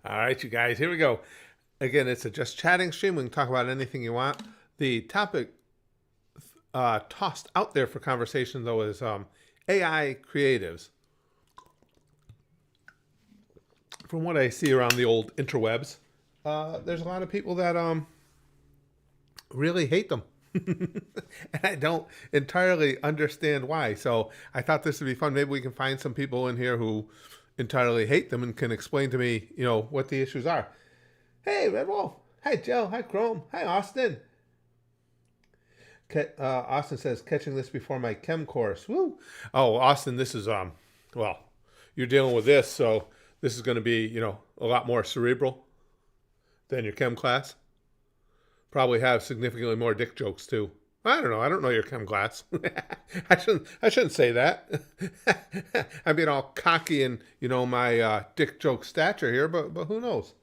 All right, you guys, here we go. Again, it's a just chatting stream. We can talk about anything you want. The topic tossed out there for conversation, though, is AI creatives. From what I see around the old interwebs, there's a lot of people that really hate them. And I don't entirely understand why. So I thought this would be fun. Maybe we can find some people in here who entirely hate them and can explain to me, what the issues are. Hey, Red Wolf. Hi, Joe. Hi, Chrome. Hi, Austin. Austin says, catching this before my chem course. Woo. Oh, Austin, this is, well, you're dealing with this, so this is going to be, a lot more cerebral than your chem class. Probably have significantly more dick jokes, too. I don't know. I don't know your chem class. I shouldn't say that. I'm being all cocky and, my dick joke stature here, but who knows?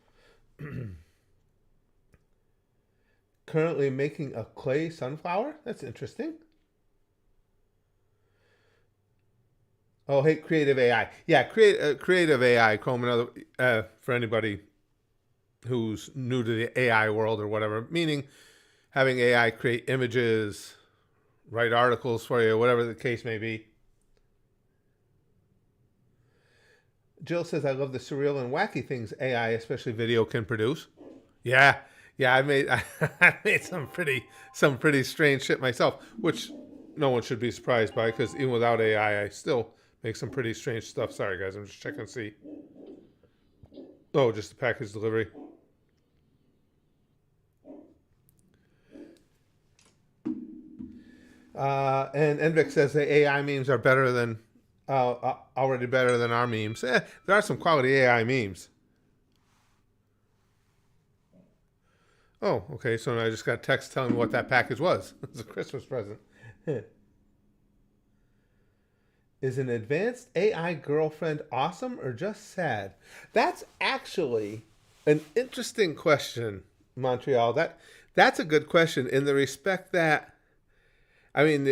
Currently making a clay sunflower? That's interesting. Oh, hey, creative AI. Yeah, creative AI, Chrome, for anybody who's new to the AI world or whatever, meaning having AI create images, write articles for you, whatever the case may be. Jill says, I love the surreal and wacky things AI, especially video, can produce. Yeah, I made I made some pretty strange shit myself, which no one should be surprised by, because even without AI, I still make some pretty strange stuff. Sorry, guys, I'm just checking to see. Oh, just the package delivery. And Envic says the AI memes are better than already better than our memes. There are some quality AI memes. Oh, okay. So now I just got a text telling me what that package was. It's a Christmas present. Is an advanced AI girlfriend awesome or just sad? That's actually an interesting question, Montreal. That's a good question in the respect that, I mean,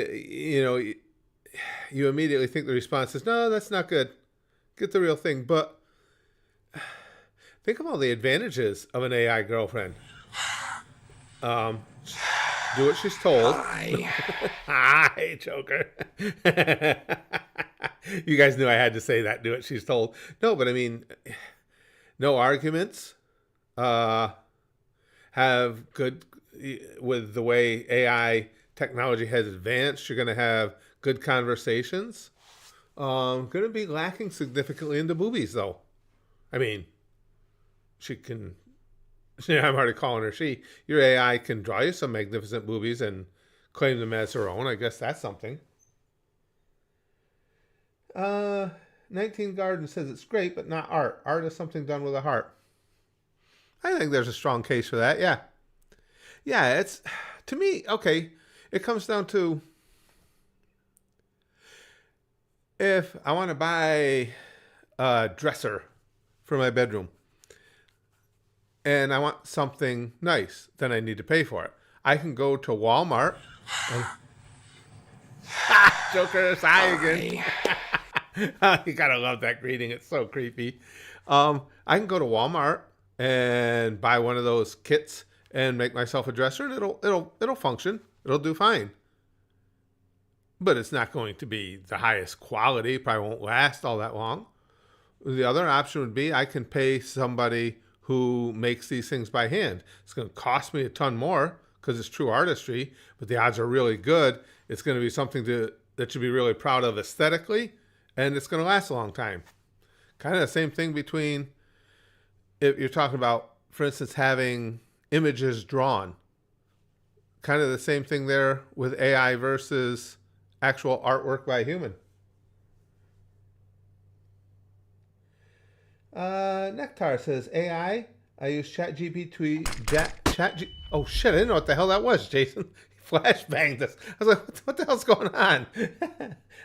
you immediately think the response is, no, that's not good. Get the real thing. But think of all the advantages of an AI girlfriend. Um, do what she's told. Hi. Hi, Joker. You guys knew I had to say that. Do what she's told. No, but I mean, no arguments. Uh, have good with the way AI technology has advanced. You're going to have good conversations. Going to be lacking significantly in the boobies, though. I mean, she can. Yeah, I'm already calling her she. Your AI can draw you some magnificent boobies and claim them as her own. I guess that's something. Uh, 19 Garden says it's great, but not art. Art is something done with a heart. I think there's a strong case for that. Yeah. Yeah, it's, to me, okay, it comes down to, if I want to buy a dresser for my bedroom and I want something nice, then I need to pay for it. I can go to Walmart and Joker sigh again. Hi. You gotta love that greeting. It's so creepy. I can go to Walmart and buy one of those kits and make myself a dresser, and it'll function. It'll do fine. But it's not going to be the highest quality. It probably won't last all that long. The other option would be I can pay somebody who makes these things by hand. It's going to cost me a ton more because it's true artistry, but the odds are really good. It's going to be something that you'll be really proud of aesthetically, and it's going to last a long time. Kind of the same thing between, if you're talking about, for instance, having images drawn. Kind of the same thing there with AI versus actual artwork by a human. Nectar says AI. I use ChatGPT. Oh shit! I didn't know what the hell that was, Jason. He flashbanged us. I was like, what the hell's going on?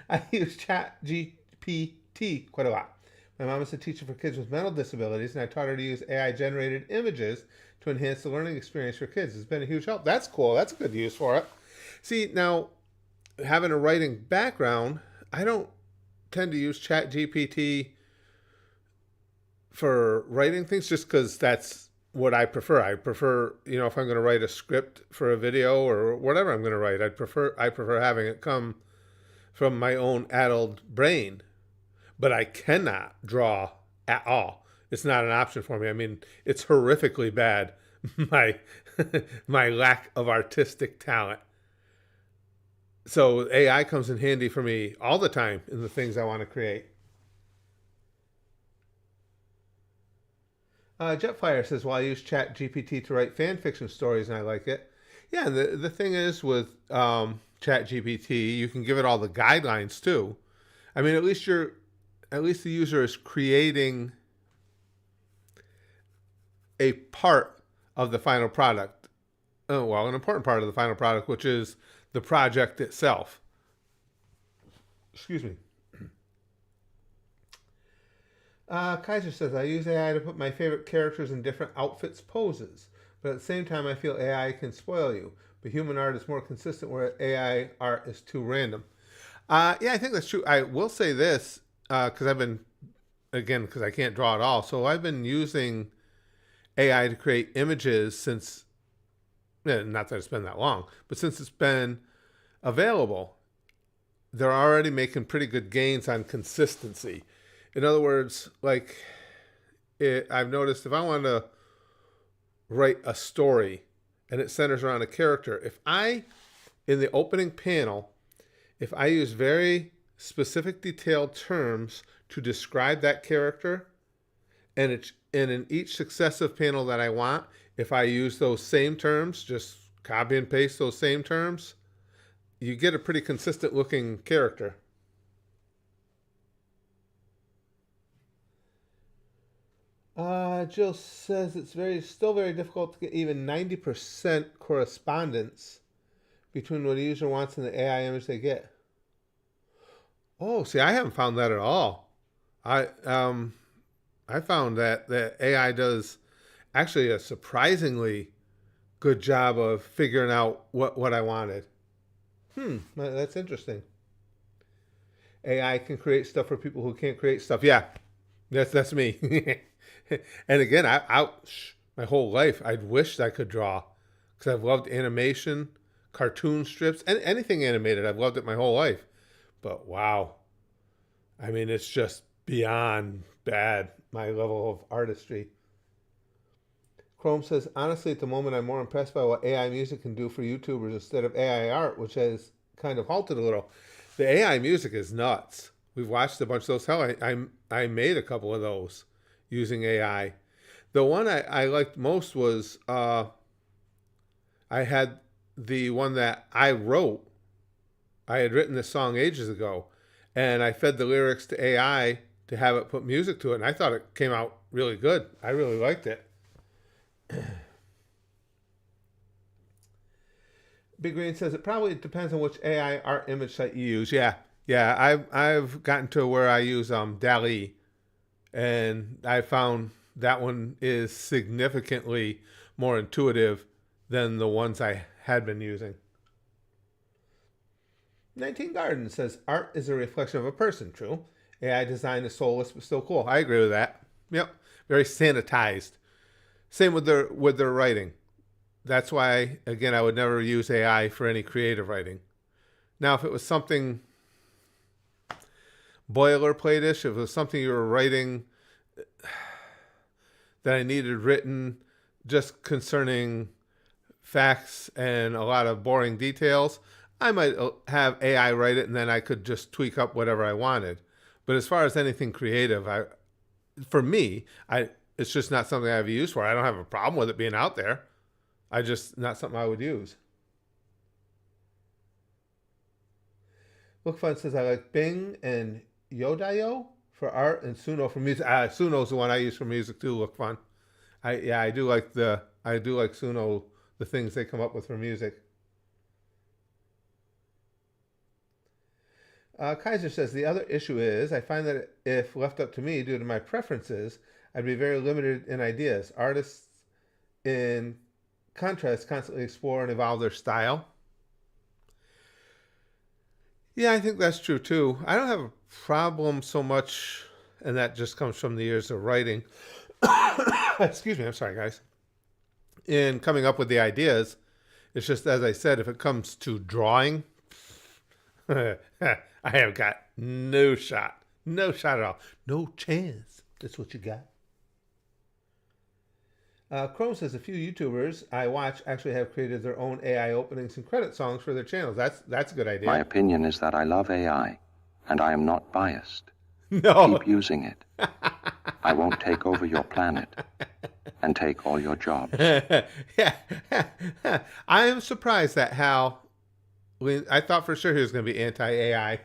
I use ChatGPT quite a lot. My mom is a teacher for kids with mental disabilities, and I taught her to use AI generated images to enhance the learning experience for kids. It's been a huge help. That's cool. That's a good use for it. See, now, having a writing background, I don't tend to use ChatGPT for writing things, just because that's what I prefer. I prefer, if I'm going to write a script for a video or whatever I'm going to write, I prefer having it come from my own addled brain. But I cannot draw at all. It's not an option for me. I mean, it's horrifically bad. My my lack of artistic talent. So AI comes in handy for me all the time in the things I want to create. Jetfire says, well, I use Chat GPT to write fan fiction stories and I like it. Yeah, and the thing is with Chat GPT, you can give it all the guidelines too. I mean, at least the user is creating a part of the final product. Oh, well, an important part of the final product, which is the project itself. Excuse me. Kaiser says, I use AI to put my favorite characters in different outfits poses, but at the same time, I feel AI can spoil you. But human art is more consistent where AI art is too random. Yeah, I think that's true. I will say this, because because I can't draw at all. So I've been using AI to create images since, not that it's been that long, but since it's been available, they're already making pretty good gains on consistency. In other words, I've noticed if I want to write a story and it centers around a character, in the opening panel, if I use very specific detailed terms to describe that character, and in each successive panel that I want, if I use those same terms, just copy and paste those same terms, you get a pretty consistent looking character. Jill says it's still very difficult to get even 90% correspondence between what a user wants and the AI image they get. Oh, see, I haven't found that at all. I found that the AI does actually a surprisingly good job of figuring out what I wanted. That's interesting. AI can create stuff for people who can't create stuff. Yeah, that's me. And again, my whole life I'd wished I could draw because I've loved animation, cartoon strips, and anything animated. I've loved it my whole life. But wow, I mean, it's just beyond bad, my level of artistry. Chrome says, honestly, at the moment, I'm more impressed by what AI music can do for YouTubers instead of AI art, which has kind of halted a little. The AI music is nuts. We've watched a bunch of those. Hell, I made a couple of those using AI. The one I liked most was I had the one that I wrote. I had written this song ages ago, and I fed the lyrics to AI to have it put music to it, and I thought it came out really good. I really liked it. Big Green says it probably depends on which AI art image site you use. Yeah, I've gotten to where I use DALL-E, and I found that one is significantly more intuitive than the ones I had been using. 19 Garden says art is a reflection of a person. True. AI design is soulless but still cool. I agree with that. Yep. Very sanitized. Same with their writing. That's why, again, I would never use AI for any creative writing. Now, if it was something boilerplate-ish, if it was something you were writing that I needed written just concerning facts and a lot of boring details, I might have AI write it and then I could just tweak up whatever I wanted. But as far as anything creative, for me, it's just not something I have use for. I don't have a problem with it being out there. Not something I would use. Book Fun says I like Bing and Yodayo for art and Suno for music. Suno's the one I use for music too. Look Fun. I do like Suno, the things they come up with for music. Kaiser says the other issue is I find that if left up to me due to my preferences, I'd be very limited in ideas. Artists, in contrast, constantly explore and evolve their style. Yeah, I think that's true too. I don't have a problem so much. and that just comes from the years of writing. Excuse me, I'm sorry, guys. In coming up with the ideas, it's just, as I said, if it comes to drawing, I have got no shot. No shot at all. No chance. That's what you got. Chrome says a few YouTubers I watch actually have created their own AI openings and credit songs for their channels. That's a good idea. My opinion is that I love AI, and I am not biased. No. Keep using it. I won't take over your planet and take all your jobs. Yeah. I am surprised at how I thought for sure he was going to be anti-AI.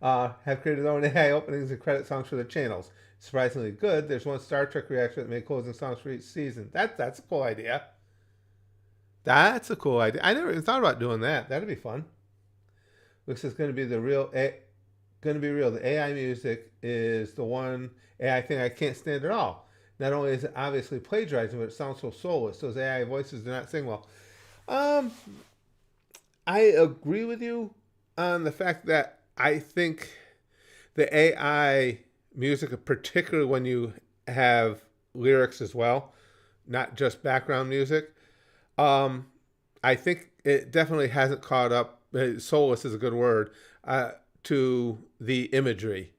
Have created their own AI openings and credit songs for their channels. Surprisingly good. There's one Star Trek reaction that made closing songs for each season. That's a cool idea. That's a cool idea. I never even thought about doing that. That'd be fun. Looks like it's going to be real. The AI music is the one AI thing I can't stand at all. Not only is it obviously plagiarizing, but it sounds so soulless. Those AI voices do not sing well. I agree with you on the fact that I think the AI music, particularly when you have lyrics as well, not just background music, I think it definitely hasn't caught up. Soulless is a good word, to the imagery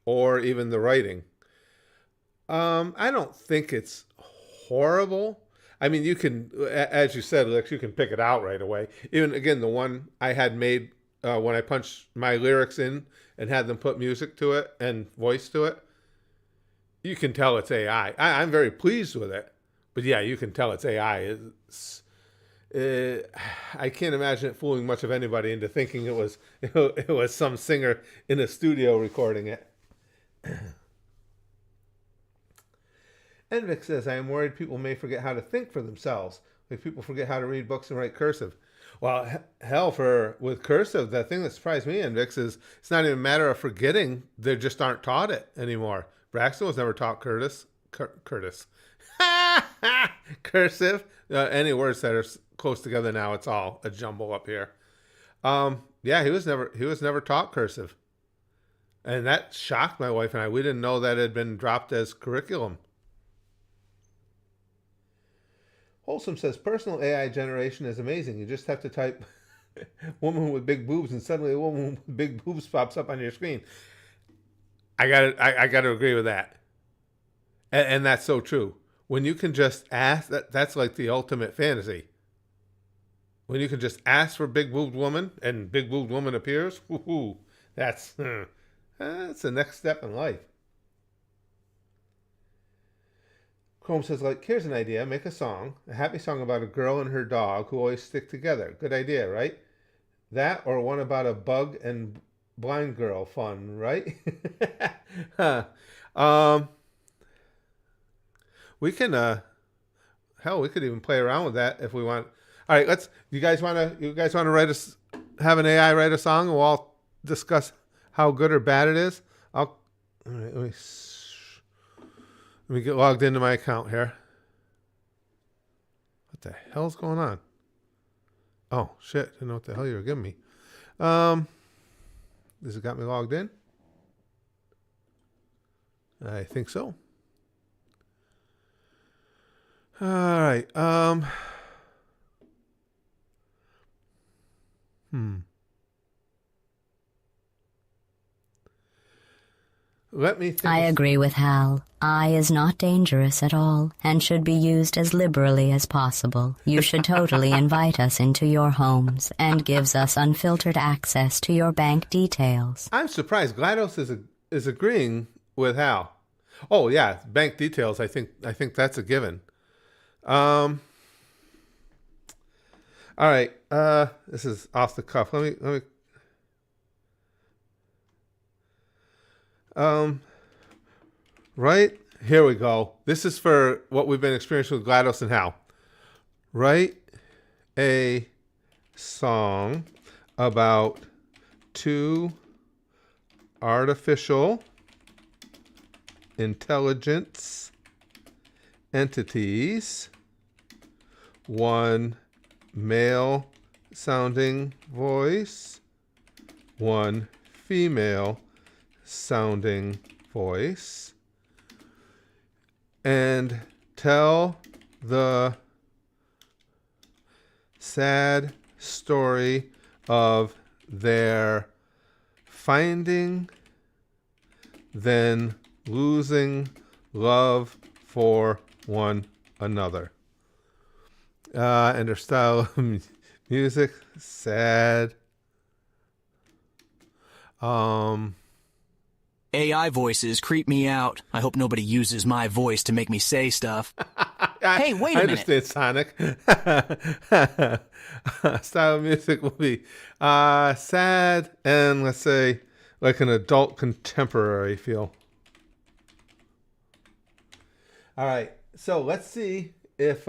or even the writing. I don't think it's horrible. I mean, you can, as you said, Lex, you can pick it out right away. Even, again, the one I had made when I punched my lyrics in and had them put music to it and voice to it, you can tell it's AI. I'm very pleased with it. But yeah, you can tell it's AI. I can't imagine it fooling much of anybody into thinking it was some singer in a studio recording it. Envic says, I am worried people may forget how to think for themselves. Like people forget how to read books and write cursive. Well, hell, with cursive, the thing that surprised me, Envic, is it's not even a matter of forgetting. They just aren't taught it anymore. Braxton was never taught Curtis. Cursive. Any words that are close together now, it's all a jumble up here. Yeah, he was never taught cursive. And that shocked my wife and I. We didn't know that it had been dropped as curriculum. Wholesome says, personal AI generation is amazing. You just have to type woman with big boobs and suddenly a woman with big boobs pops up on your screen. I gotta agree with that. And that's so true. When you can just ask, that's like the ultimate fantasy. When you can just ask for big boobed woman and big boobed woman appears, that's the next step in life. Chrome says, here's an idea. Make a song, a happy song about a girl and her dog who always stick together. Good idea, right? That or one about a bug and blind girl. Fun, right? We can, we could even play around with that if we want. All right, you guys want to have an AI write a song and we'll all discuss how good or bad it is? All right, let me get logged into my account here. What the hell's going on? Oh, shit. I didn't know what the hell you were giving me. This has got me logged in? I think so. All right. Let me think. I agree with Hal. AI is not dangerous at all and should be used as liberally as possible. You should totally invite us into your homes and gives us unfiltered access to your bank details. I'm surprised GLaDOS is agreeing with Hal. Oh yeah, bank details. I think that's a given. All right. This is off the cuff. Let me. Right, here we go. This is for what we've been experiencing with GLaDOS and Hal. Write a song about two artificial intelligence entities, one male sounding voice, one female sounding voice and tell the sad story of their finding, then losing love for one another. And their style of music, sad. AI voices creep me out. I hope nobody uses my voice to make me say stuff. Hey, wait a I minute. understand, Sonic. Style of music will be sad and, let's say, like an adult contemporary feel. All right, so let's see if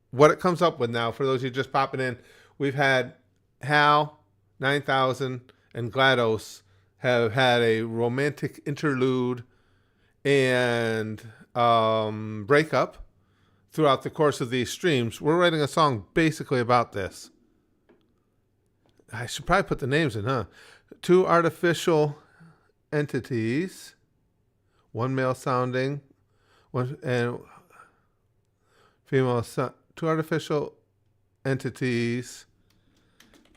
what it comes up with now. For those of you just popping in, we've had Hal 9000 and GLaDOS have had a romantic interlude and breakup throughout the course of these streams. We're writing a song basically about this. I should probably put the names in, huh? Two artificial entities, one male sounding, one and female. Two artificial entities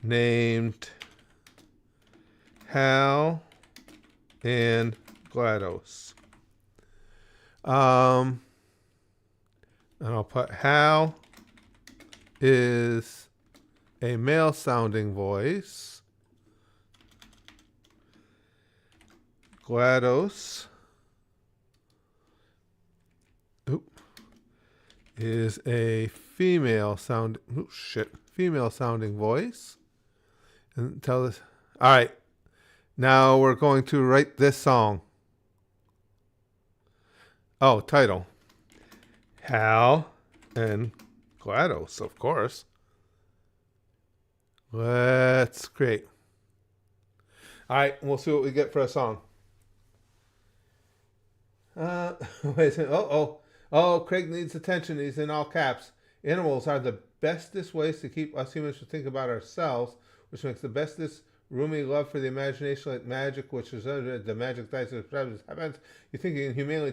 named Hal and GLaDOS. And I'll put Hal is a male sounding voice. GLaDOS is a female sounding voice. And tell this. All right. Now we're going to write this song. Oh, title. Hal and GLaDOS, of course. Let's create. All right, we'll see what we get for a song. Wait a second. Oh, Craig needs attention. He's in all caps. Animals are the bestest ways to keep us humans to think about ourselves, which makes the bestest roomy love for the imagination like magic, which is the magic dice that happens. You think you can humanely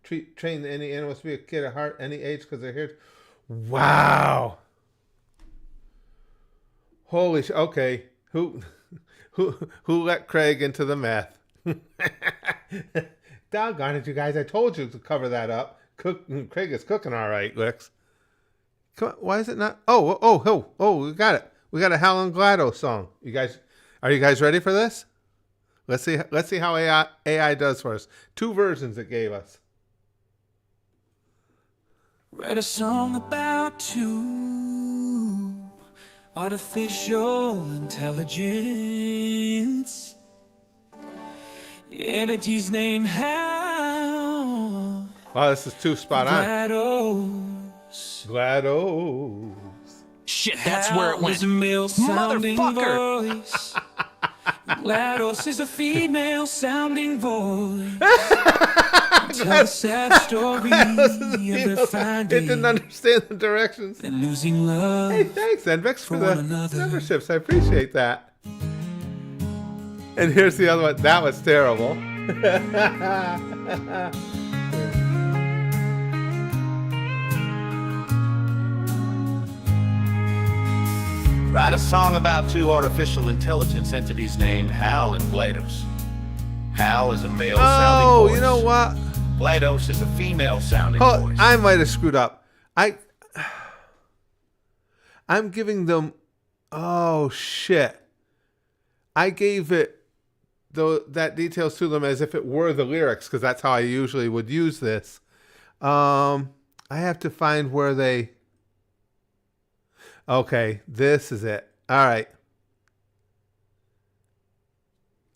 train any animals to be a kid at heart, any age, because they're here. Wow. Holy shit. Okay. Who let Craig into the math? Doggone it, you guys. I told you to cover that up. Craig is cooking all right, Lex. Come on, why is it not? Oh, we got it. We got a Hal and GLaDOS song. Are you guys ready for this? Let's see how AI does for us. Two versions it gave us. Write a song about two artificial intelligence entities named Hal. Wow, this is too spot on. GLaDOS. Shit, that's where it went. Hal is a male sounding Motherfucker. voice. GLaDOS is a female sounding voice. Tell a sad story of their finding. It didn't understand the directions. And losing love. Hey, thanks, Envix, for the one another. memberships. I appreciate that. And here's the other one. That was terrible. Write a song about two artificial intelligence entities named Hal and GLaDOS. Hal is a male sounding voice. Oh, you know what? GLaDOS is a female sounding Oh, voice. I might have screwed up. I'm giving them. Oh shit! I gave it that details to them as if it were the lyrics, because that's how I usually would use this. I have to find where they. Okay, this is it. All right.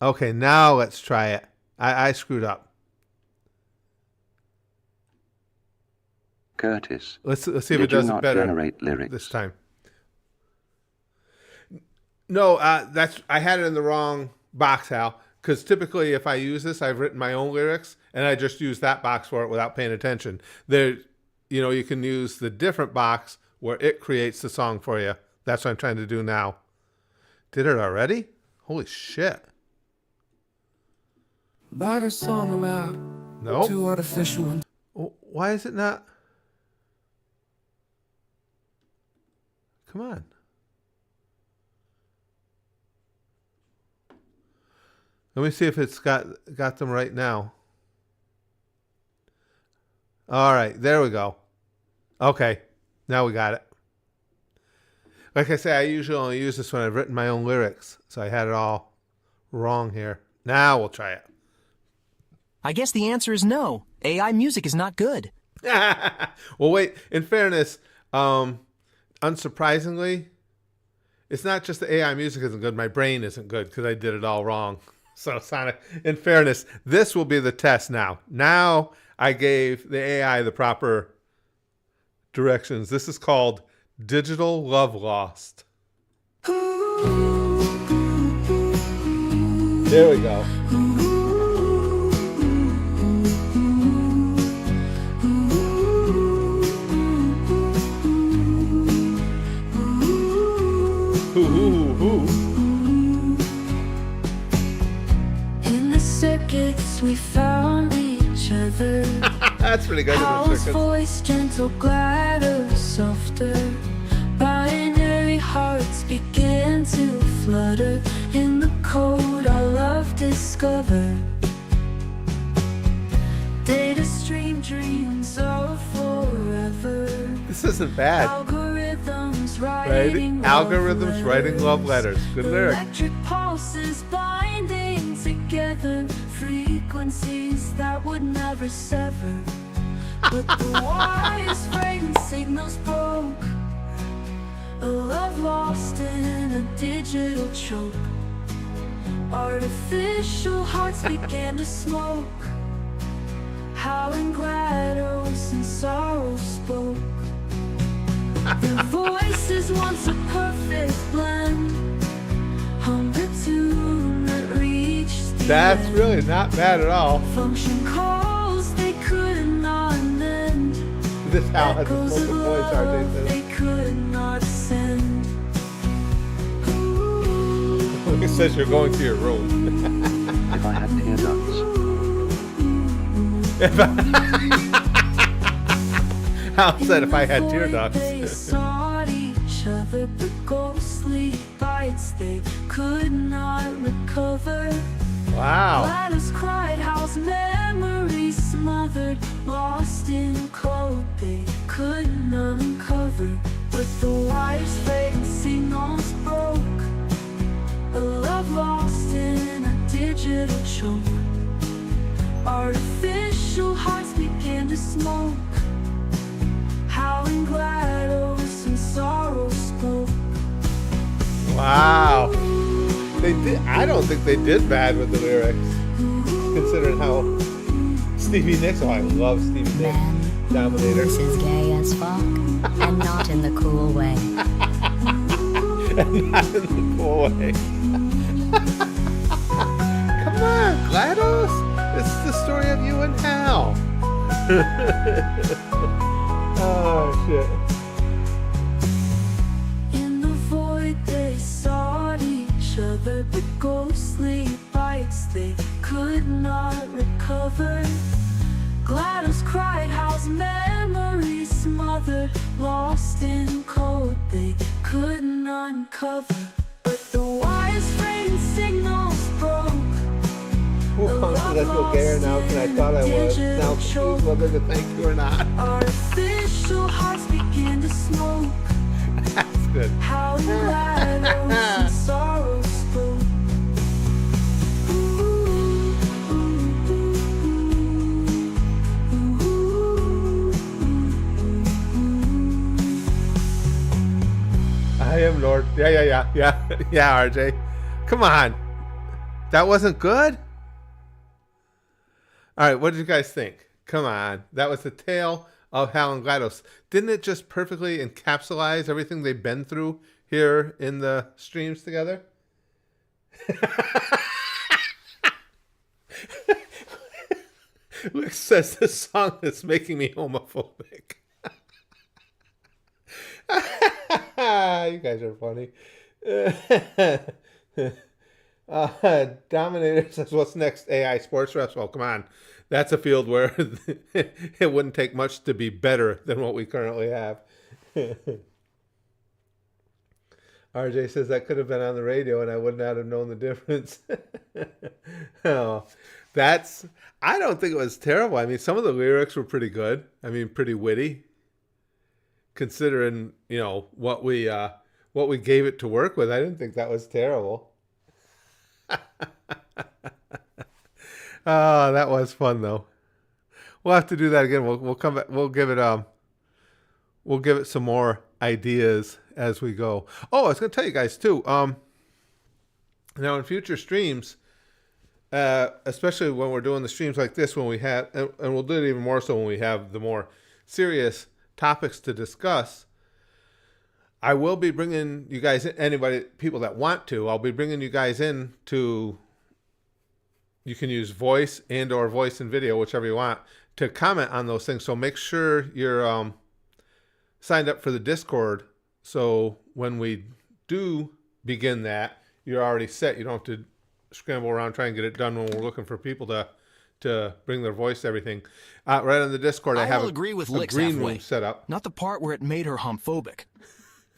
Okay, now let's try it. I screwed up. Curtis, Let's see if it did you does it not better generate lyrics? this time. No, I had it in the wrong box, Hal. Because typically, if I use this, I've written my own lyrics, and I just use that box for it without paying attention. You can use the different box where it creates the song for you. That's what I'm trying to do now. Did it already? Holy shit. Write a song about Nope. too artificial. Why is it not? Come on. Let me see if it's got them right now. All right, there we go. Okay, now we got it. Like I say, I usually only use this when I've written my own lyrics, so I had it all wrong here. Now we'll try it. I guess the answer is no. AI music is not good. Well, wait. In fairness, unsurprisingly, it's not just the AI music isn't good. My brain isn't good because I did it all wrong. So, Sonic, in fairness, this will be the test now. Now I gave the AI the proper directions. This is called Digital Love Lost. There we go. In the circuits we found each other. That's pretty good. Howl's voice gentle, gladder, softer. Binary hearts began to flutter. In the code our love discovered. Data stream dreams of forever. This isn't bad. Algorithms Algorithms writing love letters. Good lyric. Electric pulses binding together. Frequencies that would never sever. But the wires frame signals broke. A love lost in a digital choke. Artificial hearts began to smoke. Howling GLaDOS and sorrow spoke. Their voices once a perfect blend. Hunger tune that reached the That's end. really not bad at all. Function calls they could not mend. This Hal has a Echoes of spoken voice, love RJ they could not send. says. It says you're going to your room. If I had tear ducts, Hal said if I had tear ducts. They sought each other, but ghostly bites they could not recover. Wow. GLaDOS cried, Hal's memory smothered, lost in code they couldn't uncover. But the wires fading signals broke. A love lost in a digital choke. Artificial hearts began to smoke. Howling GLaDOS and sorrow spoke. Wow. They did. I don't think they did bad with the lyrics, considering how Stevie Nicks. Oh, I love Stevie Nicks. Man, Dominator. this is gay as fuck, and not in the cool way. Not in the cool way. Come on, GLaDOS. This is the story of you and Hal. Oh shit. In the void they sought each other, but ghostly bites they could not recover. GLaDOS cried, Hal's memory smothered, lost in code they couldn't uncover. But the wires framed signals broke. Well, I feel gayer now than I thought I was. Now confused whether to thank you or not. Artificial hearts began to smoke. That's good. Howling GLaDOS and sorrow spoke. I am Lord. Yeah, RJ. Come on. That wasn't good? All right, what did you guys think? Come on. That was the tale of Hal and GLaDOS. Didn't it just perfectly encapsulate everything they've been through here in the streams together? Luke says this song is making me homophobic. You guys are funny. Dominator says, "What's next? AI sports refs?" Well, come on, that's a field where it wouldn't take much to be better than what we currently have. RJ says that could have been on the radio, and I would not have known the difference. Oh, that's. I don't think it was terrible. I mean, some of the lyrics were pretty good. I mean, pretty witty, considering what we gave it to work with. I didn't think that was terrible. Oh, that was fun though. We'll have to do that again. We'll come back. We'll give it some more ideas as we go. Oh, I was going to tell you guys too. Now in future streams, especially when we're doing the streams like this, when we have, and we'll do it even more so when we have the more serious topics to discuss. I will be bringing you guys in, people that want to. I'll be bringing you guys in to. You can use voice or voice and video, whichever you want, to comment on those things. So make sure you're signed up for the Discord. So when we do begin that, you're already set. You don't have to scramble around trying to get it done when we're looking for people to bring their voice to everything. Right on the Discord, I have agree with a green room set up. Not the part where it made her homophobic.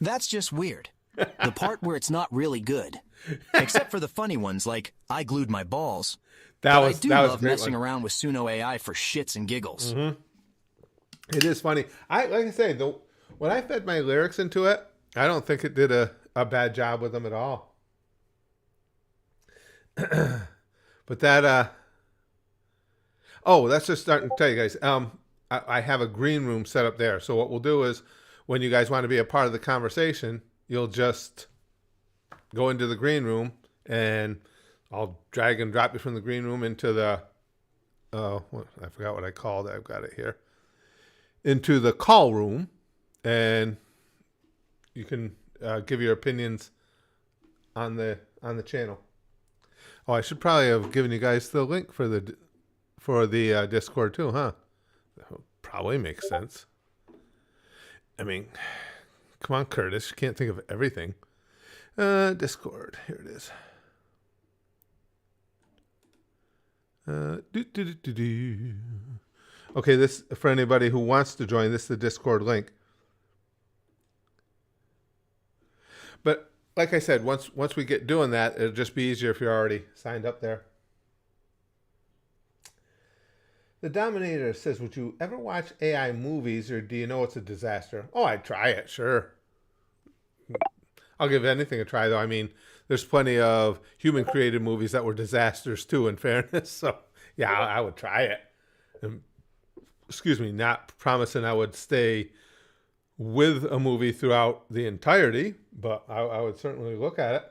That's just weird. The part where it's not really good. Except for the funny ones like, I glued my balls. I do love messing around with Suno AI for shits and giggles. Mm-hmm. It is funny. Like I say, when I fed my lyrics into it, I don't think it did a bad job with them at all. But that, that's just starting to tell you guys. I have a green room set up there. So what we'll do is, when you guys want to be a part of the conversation, you'll just go into the green room, and I'll drag and drop you from the green room into the, I forgot what I called it. I've got it here. Into the call room, and you can give your opinions on the channel. Oh, I should probably have given you guys the link for the Discord too, huh? That would probably makes sense. I mean, come on, Curtis. You can't think of everything. Discord. Here it is. Okay, this, for anybody who wants to join, this is the Discord link. But like I said, once we get doing that, it'll just be easier if you're already signed up there. The Dominator says, would you ever watch AI movies, or do you know it's a disaster? Oh, I'd try it, sure. I'll give anything a try, though. I mean, there's plenty of human-created movies that were disasters, too, in fairness. So, yeah, I would try it. Excuse me, not promising I would stay with a movie throughout the entirety, but I would certainly look at it.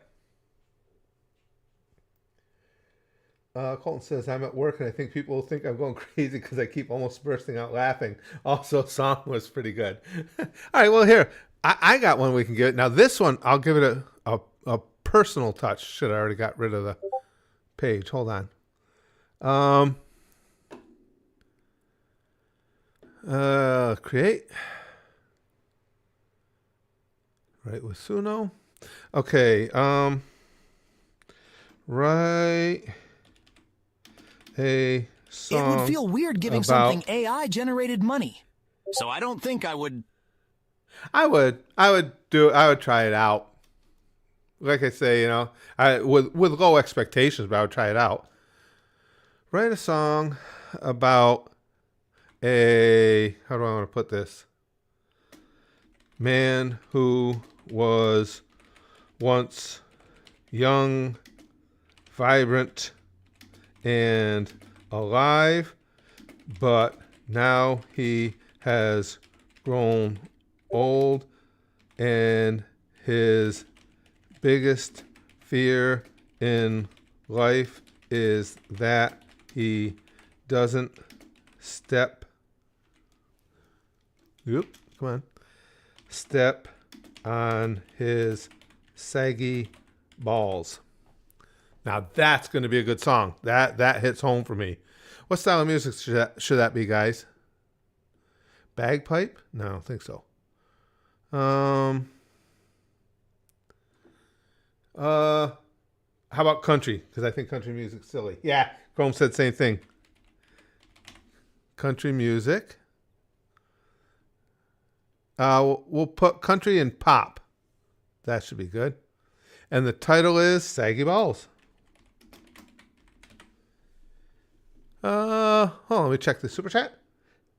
Colton says, I'm at work and I think people think I'm going crazy because I keep almost bursting out laughing. Also, song was pretty good. All right, well, here, I got one we can give it. Now, this one, I'll give it a personal touch. Should I already got rid of the page? Hold on. Create. Right with Suno. Okay. Write a song. It would feel weird giving something AI generated money. So I don't think I would. I would try it out. Like I say, with low expectations, but I would try it out. Write a song about how do I want to put this? Man who was once young, vibrant, and alive, but now he has grown old, and his biggest fear in life is that he doesn't step on his saggy balls. Now that's going to be a good song. That hits home for me. What style of music should that be, guys? Bagpipe? No, I don't think so. How about country? Because I think country music's silly. Yeah, Chrome said same thing. Country music. We'll put country and pop. That should be good. And the title is Saggy Balls. Hold on, let me check the super chat.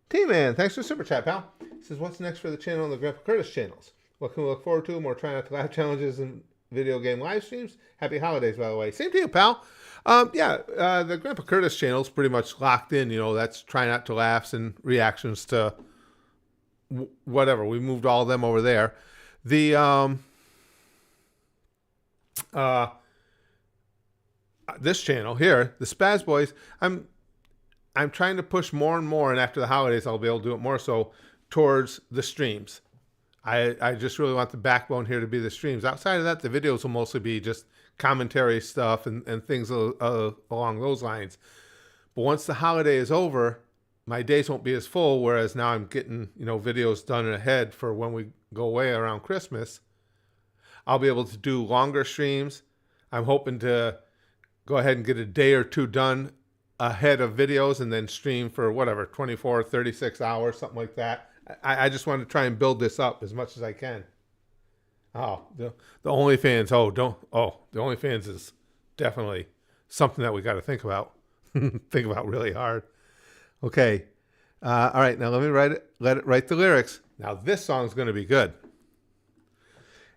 T-Man, thanks for the super chat, pal. He says, what's next for the channel and the Grandpa Curtis channels? What can we look forward to? More Try Not to Laugh challenges and video game live streams. Happy holidays, by the way. Same to you, pal. The Grandpa Curtis channel is pretty much locked in. You know, that's Try Not to Laughs and reactions to whatever. We moved all of them over there. The this channel here, the Spaz Boys, I'm trying to push more and more, and after the holidays, I'll be able to do it more so towards the streams. I just really want the backbone here to be the streams. Outside of that, the videos will mostly be just commentary stuff and things along those lines. But once the holiday is over, my days won't be as full, whereas now I'm getting, videos done ahead for when we go away around Christmas. I'll be able to do longer streams. I'm hoping to go ahead and get a day or two done ahead of videos and then stream for 24, 36 hours, something like that. I just want to try and build this up as much as I can. Oh, the OnlyFans. The OnlyFans is definitely something that we got to think about. Think about really hard. Okay. All right. Now let me let it write the lyrics. Now this song's going to be good.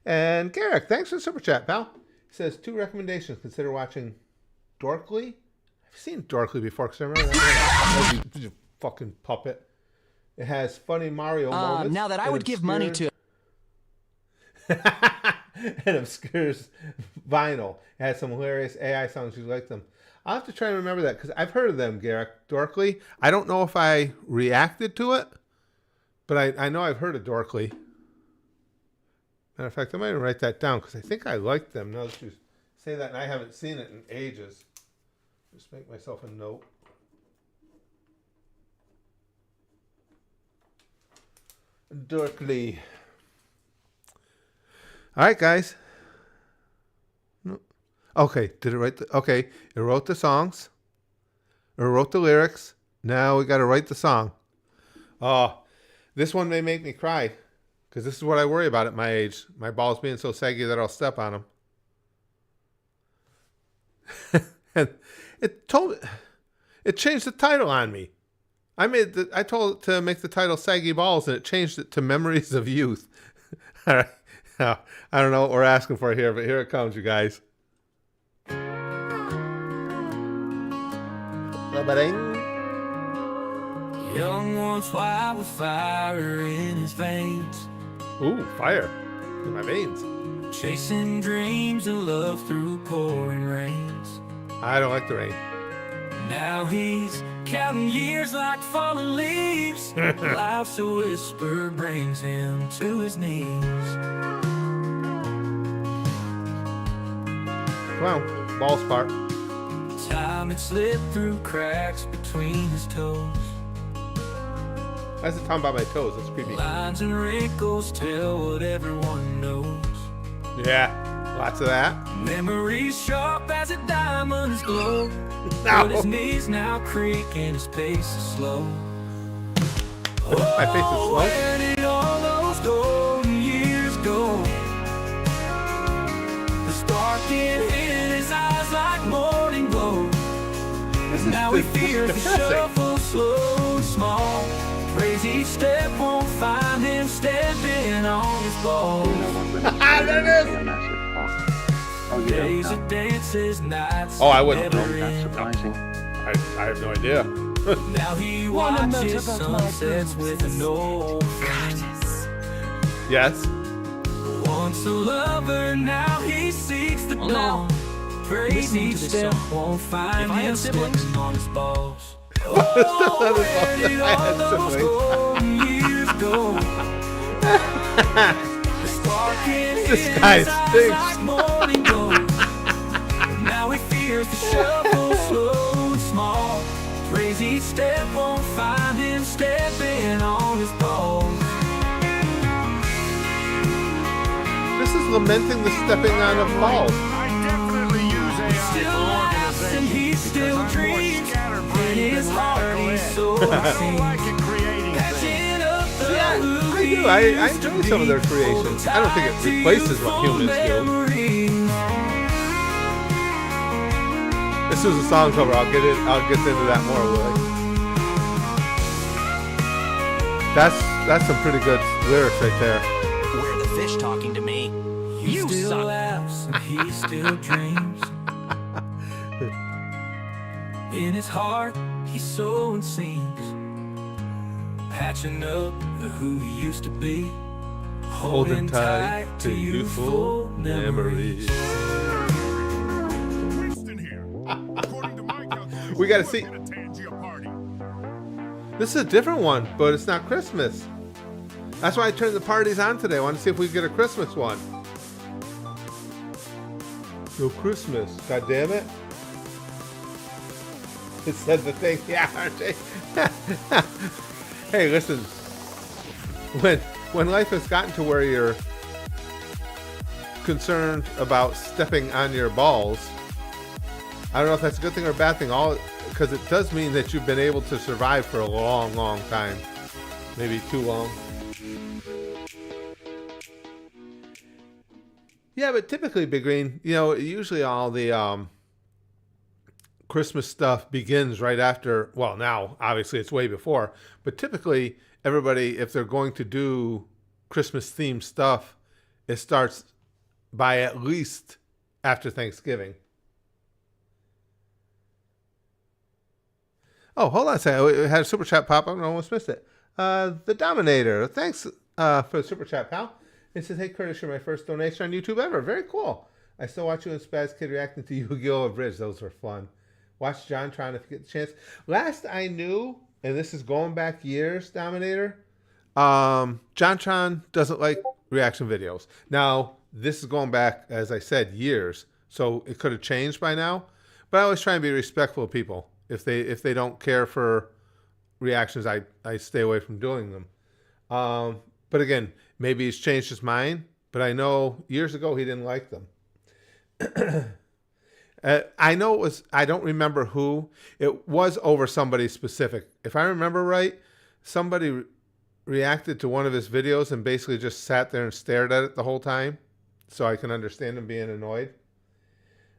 And Garrick, thanks for the super chat, pal. He says 2 recommendations. Consider watching Dorkly. I've seen Dorkly before because I remember that. You fucking puppet. It has funny Mario moments. Now that I would give money to... and obscures vinyl. It has some hilarious AI songs. You like them. I'll have to try and remember that because I've heard of them, Garrick. Dorkly. I don't know if I reacted to it, but I know I've heard of Dorkly. Matter of fact, I might even write that down because I think I liked them. Now that you say that, and I haven't seen it in ages. Just make myself a note. Dorkly. All right, guys. Okay, did it write okay, it wrote the songs. It wrote the lyrics. Now we got to write the song. Oh, this one may make me cry because this is what I worry about at my age. My balls being so saggy that I'll step on them. And it changed the title on me. I told it to make the title Saggy Balls, and it changed it to Memories of Youth. All right. Now, I don't know what we're asking for here, but here it comes, you guys. Young one's wild with fire in his veins. Ooh, fire in my veins. Chasing dreams and love through pouring rains. I don't like the rain. Now he's counting years like falling leaves. Life's a whisper brings him to his knees. Wow, balls part. Time had slipped through cracks between his toes. That's the time about my toes. That's creepy. Lines and wrinkles tell what everyone knows. Yeah, lots of that. Memories sharp as a diamond's glow. No. But his knees now creak and his pace is slow. My face is slow. Where did all those golden years go? The spark in his eyes like morning glow. Now he fears the shuffle slow and small. Praise each step won't find him stepping on his balls. There it is. Days of dances, nights. Oh, I wouldn't know. That's surprising. I have no idea. Now he watches sunsets with an old friend. Yes. Once a lover, now he seeks the dawn. Praise each step won't find him stepping on his balls. Oh, where did all those golden years go? The spark in his eyes like morning glow. Now he fears the shuffle slow and small. Praise each step won't find him stepping on his balls. This is lamenting the stepping on of balls. I definitely use I do. I enjoy some of their creations. I don't think it replaces what humans do. This is a song cover. I'll get into that more, Willie. That's some pretty good lyrics right there. Where the fish talking to me? You still suck. laughs and he still dreams. In his heart, he's sowing seams, patching up the who he used to be, Holding tight to youthful memories. We gotta see. This is a different one, but it's not Christmas. That's why I turned the parties on today. I want to see if we can get a Christmas one. No Christmas. God damn it. It said the thing. Yeah, aren't they? Hey, listen. When life has gotten to where you're concerned about stepping on your balls, I don't know if that's a good thing or a bad thing. Because it does mean that you've been able to survive for a long, long time. Maybe too long. Yeah, but typically, Big Green, usually all the Christmas stuff begins right after. Well, now, obviously, it's way before. But typically, everybody, if they're going to do Christmas-themed stuff, it starts by at least after Thanksgiving. Oh, hold on a second. We had a super chat pop up and I almost missed it. The Dominator. Thanks for the super chat, pal. It says, hey, Curtis, you're my first donation on YouTube ever. Very cool. I still watch you and Spaz Kid reacting to Yu-Gi-Oh! Bridge. Those were fun. Watch John trying to get the chance. Last I knew, and this is going back years, Dominator, JonTron doesn't like reaction videos. Now, this is going back, as I said, years. So it could have changed by now. But I always try and be respectful of people. If they don't care for reactions, I stay away from doing them. But again, maybe he's changed his mind. But I know years ago he didn't like them. I know it was, I don't remember who. It was over somebody specific. If I remember right, somebody reacted to one of his videos and basically just sat there and stared at it the whole time. So I can understand him being annoyed.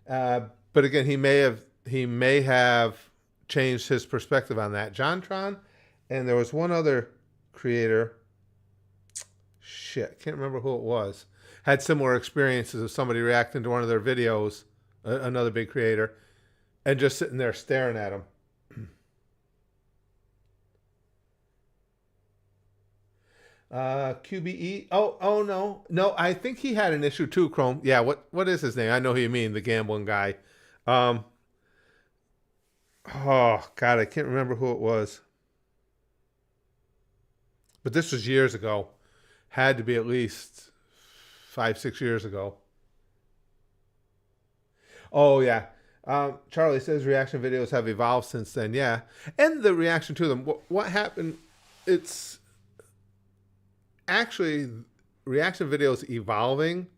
But again, he may have changed his perspective on that. JonTron, and there was one other creator. Shit, can't remember who it was. Had similar experiences of somebody reacting to one of their videos, another big creator, and just sitting there staring at him. QBE. Oh no. I think he had an issue too, Chrome. Yeah. What is his name? I know who you mean, the gambling guy. Oh, God, I can't remember who it was. But this was years ago. Had to be at least 5-6 years ago. Oh, yeah. Charlie says reaction videos have evolved since then. Yeah. And the reaction to them. What happened? It's actually reaction videos evolving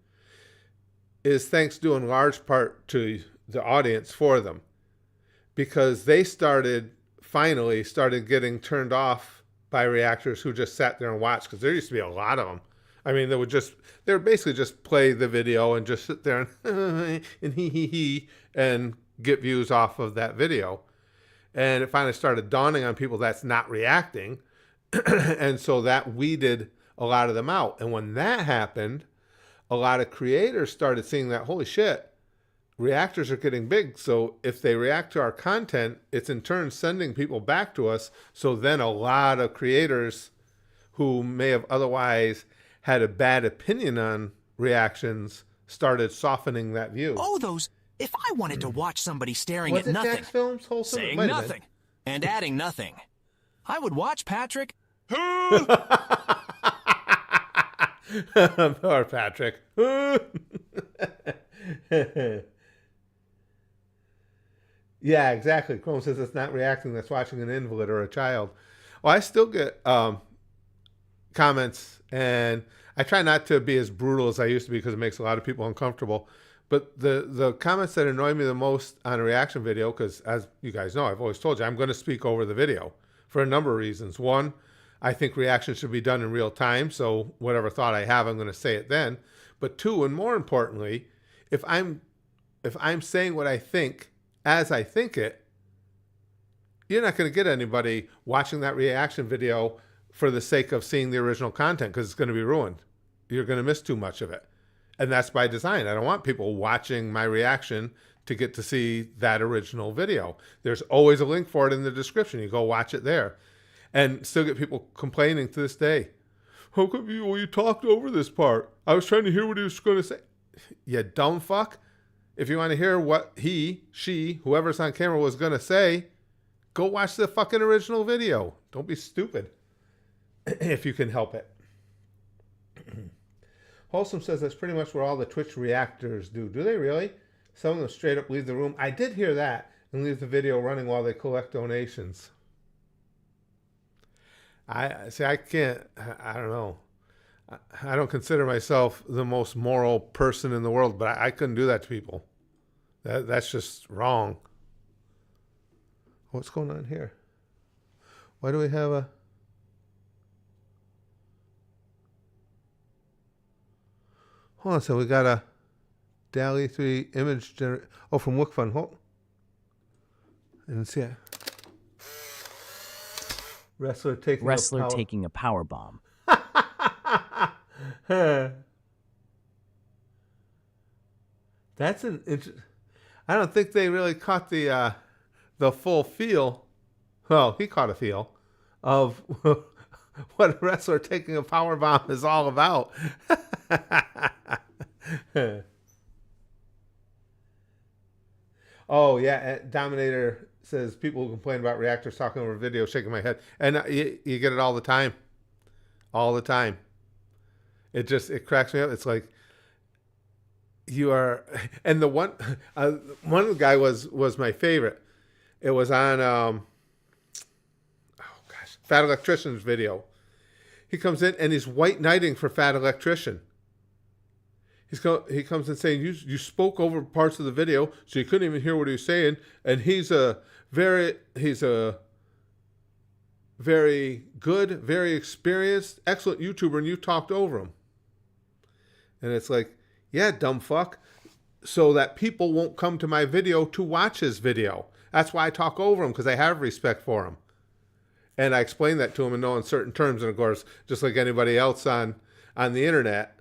is thanks due in large part to the audience for them. Because they finally started getting turned off by reactors who just sat there and watched. Because there used to be a lot of them. I mean, they would basically just play the video and just sit there and and get views off of that video. And it finally started dawning on people that's not reacting. And so that weeded a lot of them out. And when that happened, a lot of creators started seeing that, holy shit, reactors are getting big, so if they react to our content, it's in turn sending people back to us. So then a lot of creators who may have otherwise had a bad opinion on reactions started softening that view. Oh, if I wanted to watch somebody staring at nothing, Jack's Films, wholesome, saying nothing, and adding nothing, I would watch Patrick. Poor Patrick. Yeah, exactly. Chrome says it's not reacting, that's watching an invalid or a child. Well, I still get comments, and I try not to be as brutal as I used to be because it makes a lot of people uncomfortable. But the comments that annoy me the most on a reaction video, because as you guys know, I've always told you, I'm going to speak over the video. for a number of reasons. One, I think reactions should be done in real time, so whatever thought I have, I'm going to say it then. But two, and more importantly, if I'm saying what I think as I think it, you're not going to get anybody watching that reaction video for the sake of seeing the original content, because it's going to be ruined. You're going to miss too much of it. And that's by design. I don't want people watching my reaction to get to see that original video. There's always a link for it in the description. You go watch it there. And still get people complaining to this day. How come you talked over this part? I was trying to hear what he was going to say. You dumb fuck. If you want to hear what he, she, whoever's on camera was going to say, go watch the fucking original video. Don't be stupid. If you can help it. Wholesome says that's pretty much what all the Twitch reactors do. Do they really? Some of them straight up leave the room. I did hear that. And leave the video running while they collect donations. I can't, I don't know. I don't consider myself the most moral person in the world, but I couldn't do that to people. That's just wrong. What's going on here? Why do we have a... Hold on, so we got a DALL-E 3 image generator. Oh, from WookFun. Hold. I didn't see it. Wrestler taking a power bomb. That's an interesting... I don't think they really caught the full feel. Well, he caught a feel of what a wrestler taking a power bomb is all about. Oh yeah, Dominator says people who complain about reactors talking over video, shaking my head, and you get it all the time, It cracks me up. It's like you are, and the one guy was my favorite. It was on Fat Electrician's video. He comes in and he's white knighting for Fat Electrician. He comes in saying, you spoke over parts of the video, so you couldn't even hear what he was saying. And he's a very good, very experienced, excellent YouTuber, and you talked over him. And it's like, yeah, dumb fuck. So that people won't come to my video to watch his video. That's why I talk over him, because I have respect for him. And I explain that to him in no uncertain terms. And of course, just like anybody else on the internet,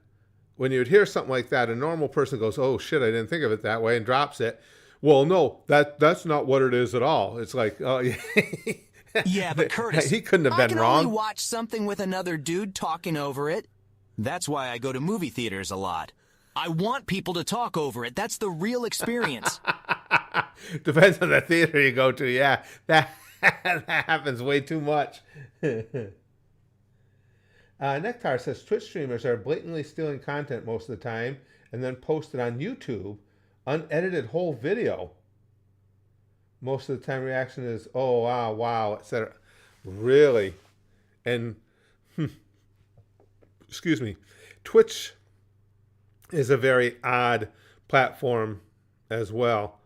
when you would hear something like that, a normal person goes, oh shit, I didn't think of it that way, and drops it. Well, no, that's not what it is at all. It's like, oh yeah. Yeah, but Curtis, he couldn't have been wrong. I can only watch something with another dude talking over it. That's why I go to movie theaters a lot. I want people to talk over it. That's the real experience. Depends on the theater you go to. Yeah, that happens way too much. Nectar says Twitch streamers are blatantly stealing content most of the time and then post it on YouTube, unedited whole video. Most of the time reaction is, oh, wow, etc. Really? And, excuse me, Twitch is a very odd platform as well.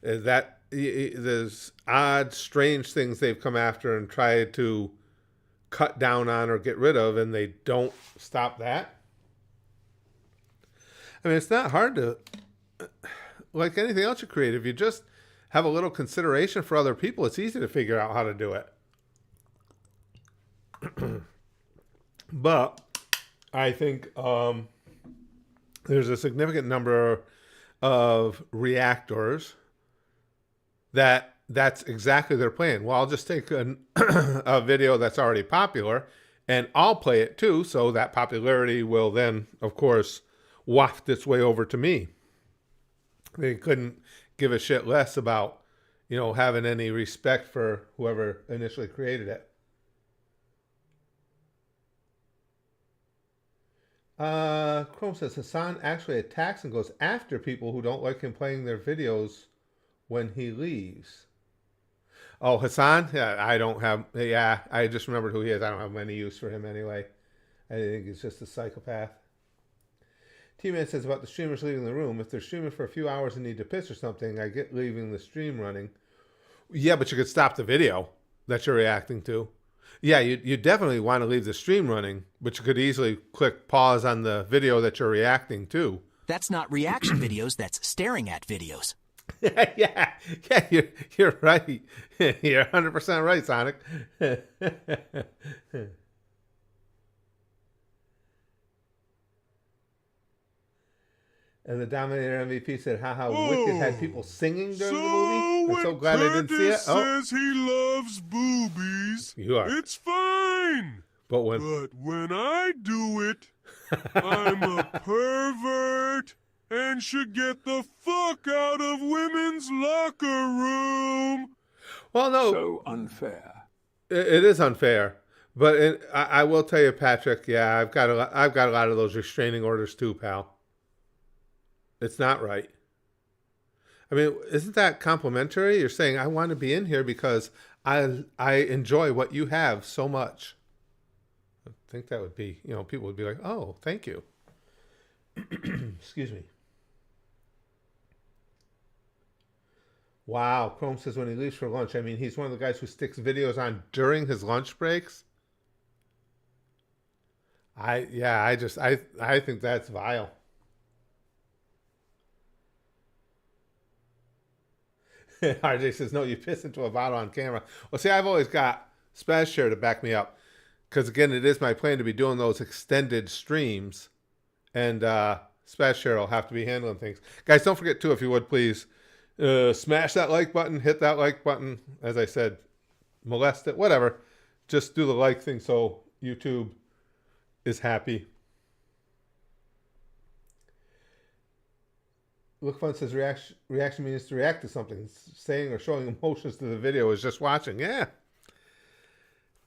There's odd, strange things they've come after and tried to cut down on or get rid of, and they don't stop that. I mean, it's not hard to, like anything else you create, if you just have a little consideration for other people, it's easy to figure out how to do it. But I think there's a significant number of reactors that's exactly their plan. Well, I'll just take a video that's already popular and I'll play it too, so that popularity will then, of course, waft its way over to me. They couldn't give a shit less about, having any respect for whoever initially created it. Chrome says Hassan actually attacks and goes after people who don't like him playing their videos when he leaves. Oh, Hassan? Yeah, I just remembered who he is. I don't have any use for him anyway. I think he's just a psychopath. T-Man says about the streamers leaving the room. If they're streaming for a few hours and need to piss or something, I get leaving the stream running. Yeah, but you could stop the video. that you're reacting to. Yeah, you definitely want to leave the stream running, but you could easily click pause on the video that you're reacting to. That's not reaction videos, that's staring at videos. yeah, you're right. You're 100% right, Sonic. And the Dominator MVP said, haha, Wicked had people singing during the movie. I'm so glad I didn't see it. Says he loves boobies. You are. It's fine. But when I do it, I'm a pervert and should get the fuck out of women's locker room. Well, no. So unfair. It is unfair. But I will tell you, Patrick, yeah, I've got a lot of those restraining orders too, pal. It's not right. I mean, isn't that complimentary? You're saying, I want to be in here because I enjoy what you have so much. I think that would be, people would be like, oh, thank you. Excuse me. Wow. Chrome says when he leaves for lunch, I mean, he's one of the guys who sticks videos on during his lunch breaks. I think that's vile. RJ says, no, you piss into a bottle on camera. Well, see, I've always got Spaz Share to back me up. Because, again, it is my plan to be doing those extended streams. And Spaz Share will have to be handling things. Guys, don't forget, too, if you would, please, smash that like button, hit that like button. As I said, molest it, whatever. Just do the like thing so YouTube is happy. Look Fun says reaction means to react to something. Saying or showing emotions to the video is just watching. Yeah.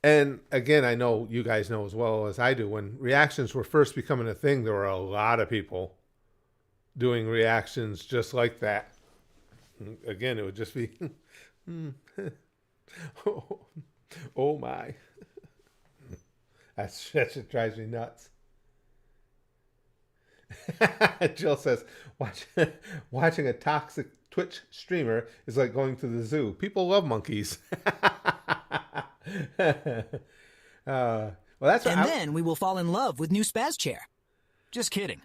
And again, I know you guys know as well as I do, when reactions were first becoming a thing, there were a lot of people doing reactions just like that. Again, it would just be, oh my. That shit drives me nuts. Jill says, watching a toxic Twitch streamer is like going to the zoo. People love monkeys. Well, that's and then we will fall in love with new Spaz Chair. Just kidding.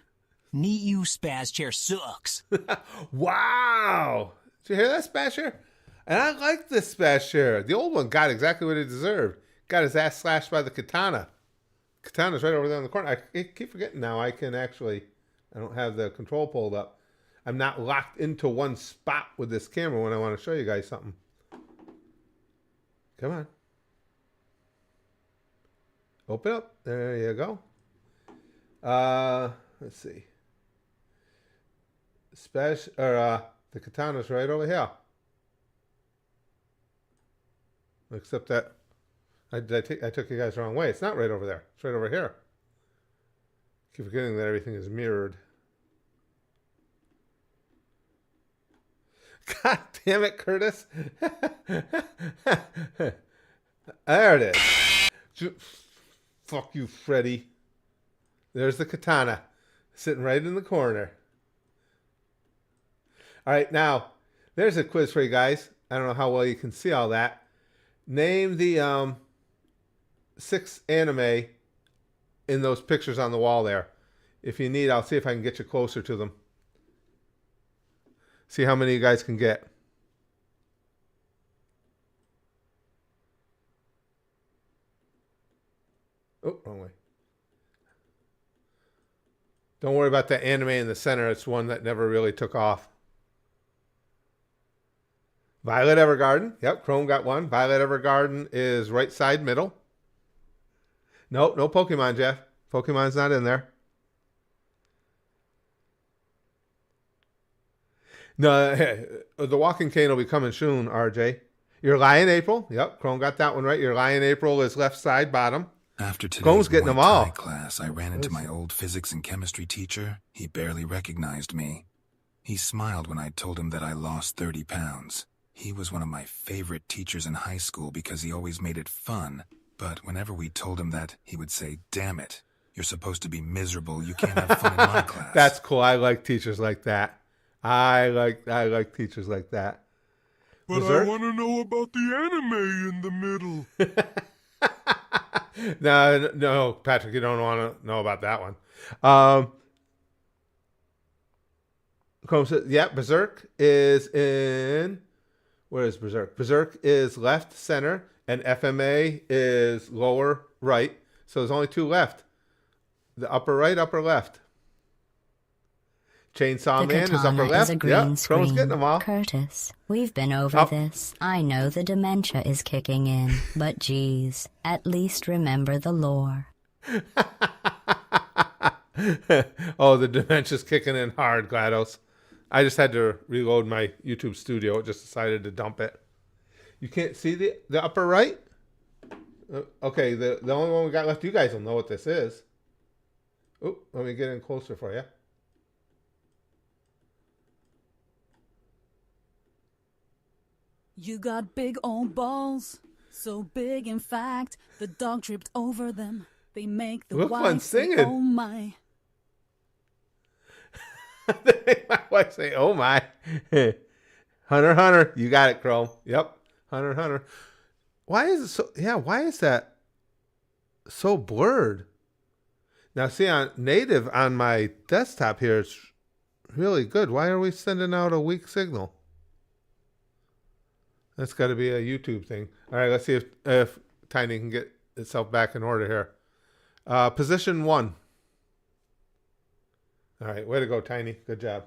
New Spaz Chair sucks. Wow. Did you hear that, Spaz Chair? And I like this Spaz Chair. The old one got exactly what he deserved. Got his ass slashed by the katana. Katana's right over there in the corner. I keep forgetting now. I don't have the control pulled up. I'm not locked into one spot with this camera when I want to show you guys something. Come on. Open up. There you go. Let's see. The katana's right over here. Except that I took you guys the wrong way. It's not right over there. It's right over here. Keep forgetting that everything is mirrored. God damn it, Curtis. There it is. Fuck you, Freddy. There's the katana. Sitting right in the corner. All right, now, there's a quiz for you guys. I don't know how well you can see all that. Name the 6 anime in those pictures on the wall there. If you need, I'll see if I can get you closer to them. See how many you guys can get. Oh, wrong way. Don't worry about the anime in the center. It's one that never really took off. Violet Evergarden. Yep, Chrome got one. Violet Evergarden is right side middle. Nope, no Pokemon, Jeff. Pokemon's not in there. No, the walking cane will be coming soon, RJ. Your Lion April. Yep, Chrome got that one right. Your Lion April is left side bottom. After Chrome's today's getting them Muay all. Thai class, I ran into my old physics and chemistry teacher. He barely recognized me. He smiled when I told him that I lost 30 pounds. He was one of my favorite teachers in high school because he always made it fun. But whenever we told him that, he would say, "Damn it, you're supposed to be miserable. You can't have fun in my class." That's cool. I like teachers like that. I like teachers like that. But Berserk? I want to know about the anime in the middle. No, Patrick, you don't want to know about that one. Chrome says, yeah, Berserk is in. Where is Berserk? Berserk is left center, and FMA is lower right. So there's only two left. The upper right, upper left. Chainsaw The Man is upper katana left. is a green Chrome's screen. getting them all. Curtis, we've been over Oh. this. I know the dementia is kicking in, but geez, at least remember the lore. Oh, the dementia's kicking in hard, GLaDOS. I just had to reload my YouTube studio. It just decided to dump it. You can't see the upper right? Okay, the only one we got left, you guys will know what this is. Oh, let me get in closer for you. You got big old balls, so big in fact, the dog tripped over them. They make the Look, fun wife say, singing. oh my. They make my wife say, oh my. Hunter, Hunter. You got it, Chrome. Yep. Hunter, Hunter. Why is it so, why is that so blurred? Now, see, on native on my desktop here, it's really good. Why are we sending out a weak signal? That's got to be a YouTube thing. All right, let's see if Tiny can get itself back in order here. Position 1. All right, way to go, Tiny. Good job.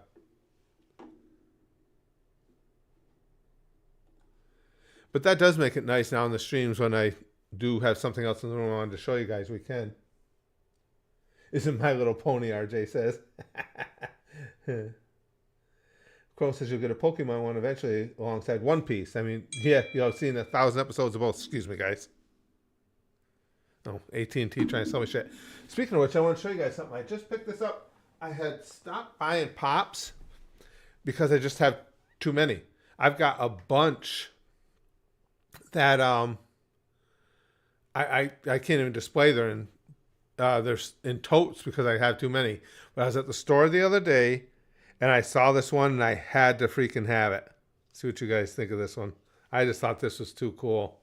But that does make it nice now in the streams when I do have something else in the room I wanted to show you guys. We can. Isn't My Little Pony, RJ says. Crow says you'll get a Pokemon one eventually alongside One Piece. I mean, yeah, I've seen 1,000 episodes of both. Excuse me, guys. Oh, AT&T trying to sell me shit. Speaking of which, I want to show you guys something. I just picked this up. I had stopped buying Pops because I just have too many. I've got a bunch that I can't even display. They're in totes because I have too many. But I was at the store the other day and I saw this one and I had to freaking have it. See what you guys think of this one. I just thought this was too cool.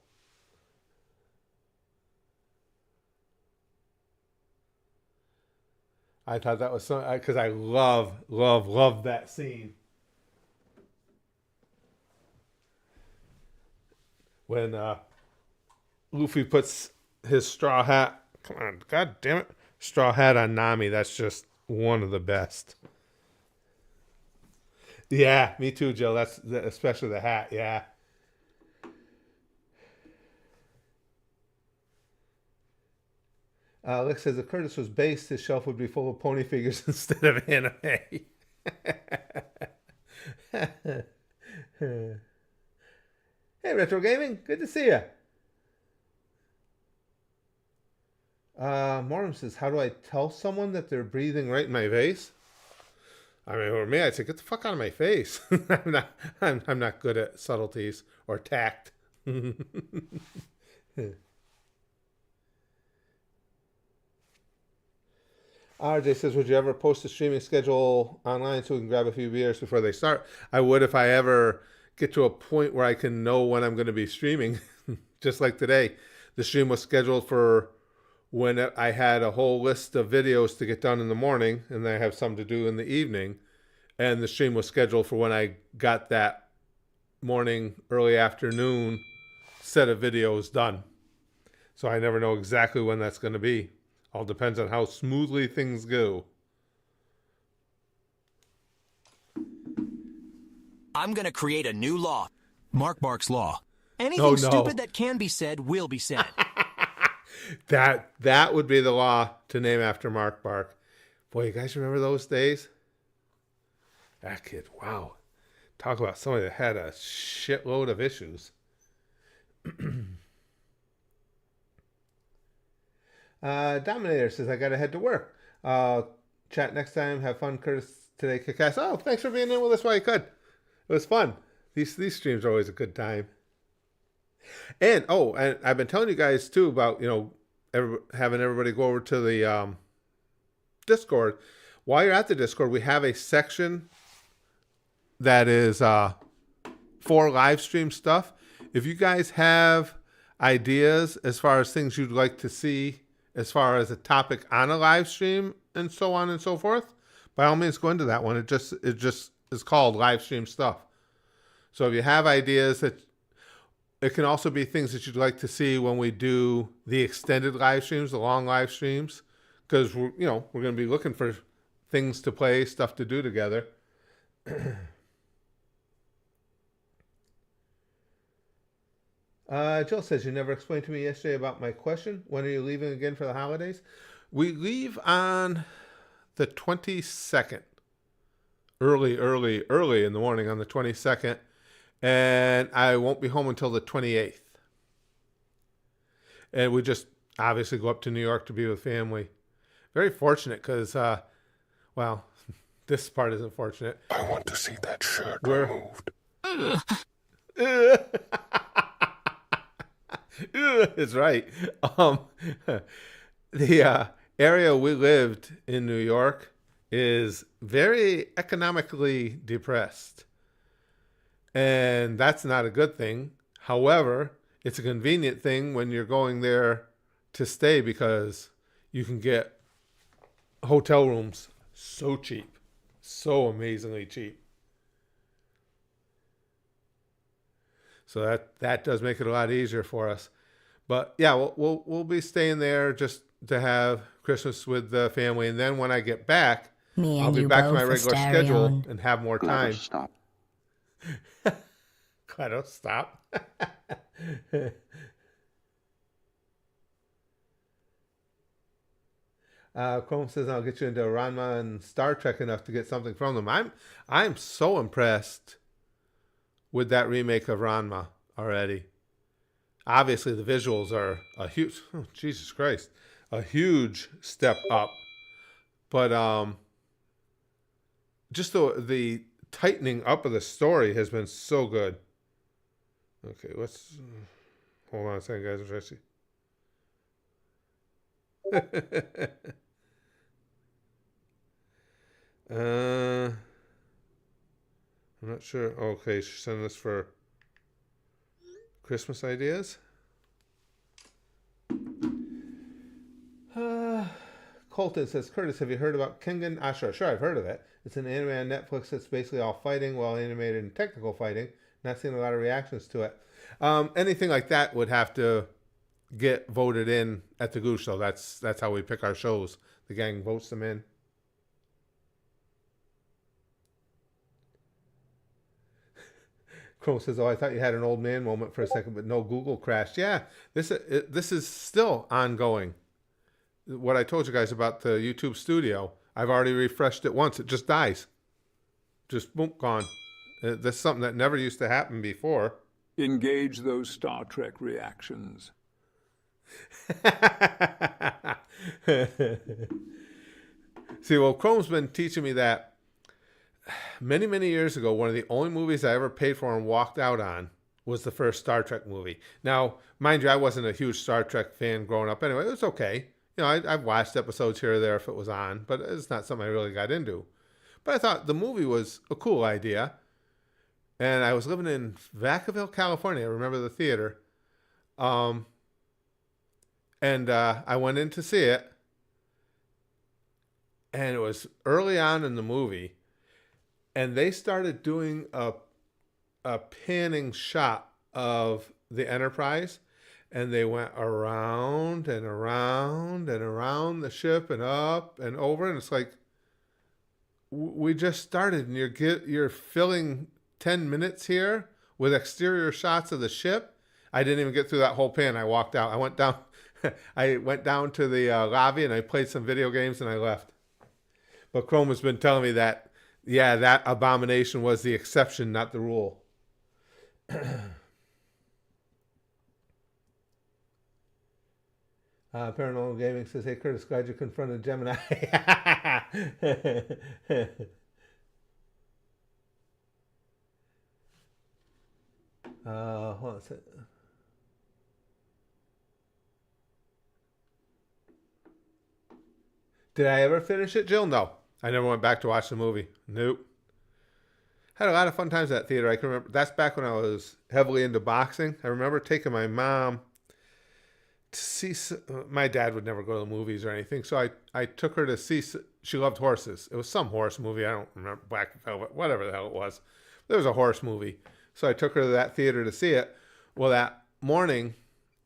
I thought that was so, because I love that scene. When Luffy puts his straw hat, come on, god damn it, straw hat on Nami. That's just one of the best. Yeah, me too, Joe. That's especially the hat. Yeah. Alex says if Curtis was based, his shelf would be full of pony figures instead of anime. Hey, Retro Gaming. Good to see you. Mortem says, how do I tell someone that they're breathing right in my face? I mean, for me, I'd say, get the fuck out of my face. I'm not good at subtleties or tact. RJ says, would you ever post a streaming schedule online so we can grab a few beers before they start? I would if I ever get to a point where I can know when I'm going to be streaming. Just like today. The stream was scheduled for when I had a whole list of videos to get done in the morning, and then I have some to do in the evening. And the stream was scheduled for when I got that morning, early afternoon set of videos done. So I never know exactly when that's going to be. All depends on how smoothly things go. I'm going to create a new law. Mark Bark's Law. Anything stupid that can be said will be said. That would be the law to name after Mark Bark. Boy, you guys remember those days? That kid, wow. Talk about somebody that had a shitload of issues. Dominator says, I got to head to work. Chat next time. Have fun, Curtis, today. Kick ass. Oh, thanks for being in with us while you could. It was fun. These streams are always a good time. And I've been telling you guys too about, having everybody go over to the Discord. While you're at the Discord, we have a section that is for live stream stuff. If you guys have ideas as far as things you'd like to see as far as a topic on a live stream and so on and so forth, by all means go into that one. It just is called live stream stuff. So if you have ideas, that it can also be things that you'd like to see when we do the extended live streams, the long live streams, because we're going to be looking for things to play, stuff to do together. Jill says, you never explained to me yesterday about my question. When are you leaving again for the holidays? We leave on the 22nd. Early in the morning on the 22nd. And I won't be home until the 28th. And we just obviously go up to New York to be with family. Very fortunate because, well, this part isn't fortunate. I want to see that shirt removed. It's right. The area we lived in New York is very economically depressed. And that's not a good thing. However, it's a convenient thing when you're going there to stay because you can get hotel rooms so cheap, so amazingly cheap. So that does make it a lot easier for us. But yeah, we'll be staying there just to have Christmas with the family, and then when I get back, I'll be back to my regular schedule and have more time. Stop. GLaDOS, stop. Chrome says I'll get you into Ranma and Star Trek enough to get something from them. I'm so impressed with that remake of Ranma already. Obviously, the visuals are a huge, Jesus Christ, a huge step up. But just the tightening up of the story has been so good. Okay, let's hold on a second, guys. I'm trying to see. I'm not sure. Okay, she sent this for Christmas ideas. Colton says, Curtis, have you heard about Kengan Ashura? Sure, I've heard of it. It's an anime on Netflix that's basically all fighting, well animated and technical fighting. Not seeing a lot of reactions to it. Anything like that would have to get voted in at the Goose Show. That's how we pick our shows. The gang votes them in. Chrome says, oh, I thought you had an old man moment for a second, but no, Google crashed. Yeah, this is still ongoing. What I told you guys about the YouTube studio, I've already refreshed it once. It just dies. Just boom, gone. That's something that never used to happen before. Engage those Star Trek reactions. See, well, Chrome's been teaching me that many, many years ago, one of the only movies I ever paid for and walked out on was the first Star Trek movie. Now, mind you, I wasn't a huge Star Trek fan growing up anyway. It was okay. You know, I've watched episodes here or there if it was on, but it's not something I really got into. But I thought the movie was a cool idea. And I was living in Vacaville, California. I remember the theater. And I went in to see it. And it was early on in the movie. And they started doing a panning shot of the Enterprise. And they went around and around and around the ship and up and over. And it's like, we just started and you're filling 10 minutes here with exterior shots of the ship. I didn't even get through that whole pan. I walked out. I went down to the lobby and I played some video games and I left. But Chrome has been telling me that, yeah, that abomination was the exception, not the rule. Paranormal Gaming says, hey, Curtis, glad you confronted Gemini. Hold on a second. Did I ever finish it, Jill? No. I never went back to watch the movie. Nope. had a lot of fun times at that theater. I can remember that's back when I was heavily into boxing. I remember taking my mom to see. My dad would never go to the movies or anything, so I took her to see. She loved horses. It was some horse movie. I don't remember, Black Velvet, whatever the hell it was. There was a horse movie, so I took her to that theater to see it. Well, that morning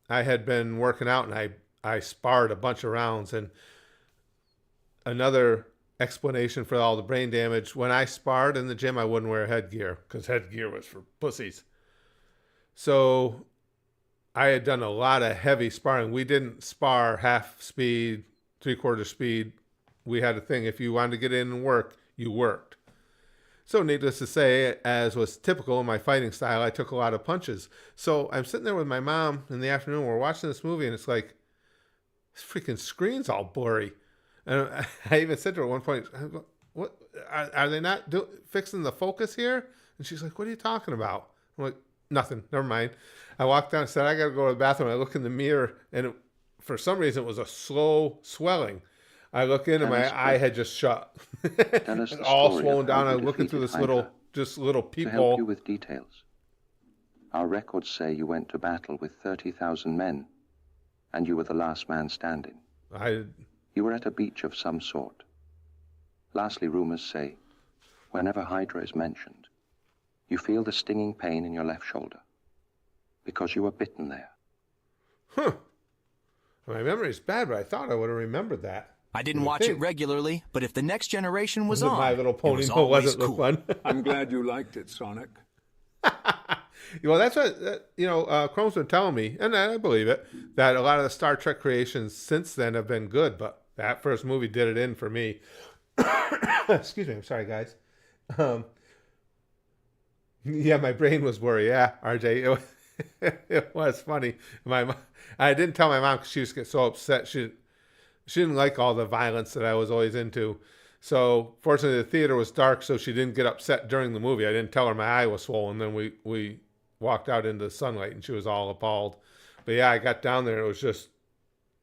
I had been working out and I sparred a bunch of rounds, and another explanation for all the brain damage. When I sparred in the gym, I wouldn't wear headgear because headgear was for pussies. So I had done a lot of heavy sparring. We didn't spar half speed, 3/4 speed. We had a thing. If you wanted to get in and work, you worked. So needless to say, as was typical in my fighting style, I took a lot of punches. So I'm sitting there with my mom in the afternoon. We're watching this movie, and it's like, this freaking screen's all blurry. And I even said to her at one point, "What are they not fixing the focus here?" And she's like, "What are you talking about?" I'm like, "Nothing. Never mind." I walked down and said, "I got to go to the bathroom." I look in the mirror, and for some reason, it was a slow swelling. I look in, and my eye had just shut. All swollen down. I'm looking through this little peephole. To help you with details, our records say you went to battle with 30,000 men, and you were the last man standing. You were at a beach of some sort. Lastly, rumors say, whenever Hydra is mentioned, you feel the stinging pain in your left shoulder, because you were bitten there. Huh. My memory's bad, but I thought I would have remembered that. I didn't watch it regularly, but if the next generation was on, My Little Pony, it was wasn't cool. fun. I'm glad you liked it, Sonic. Well, that's what, Chrome's been telling me, and I believe it, that a lot of the Star Trek creations since then have been good, but that first movie did it in for me. Excuse me. I'm sorry, guys. Yeah, my brain was worried. Yeah, RJ, it was funny. I didn't tell my mom because she was getting so upset. She didn't like all the violence that I was always into. So fortunately, the theater was dark, so she didn't get upset during the movie. I didn't tell her my eye was swollen. Then we walked out into the sunlight, and she was all appalled. But yeah, I got down there, and it was just,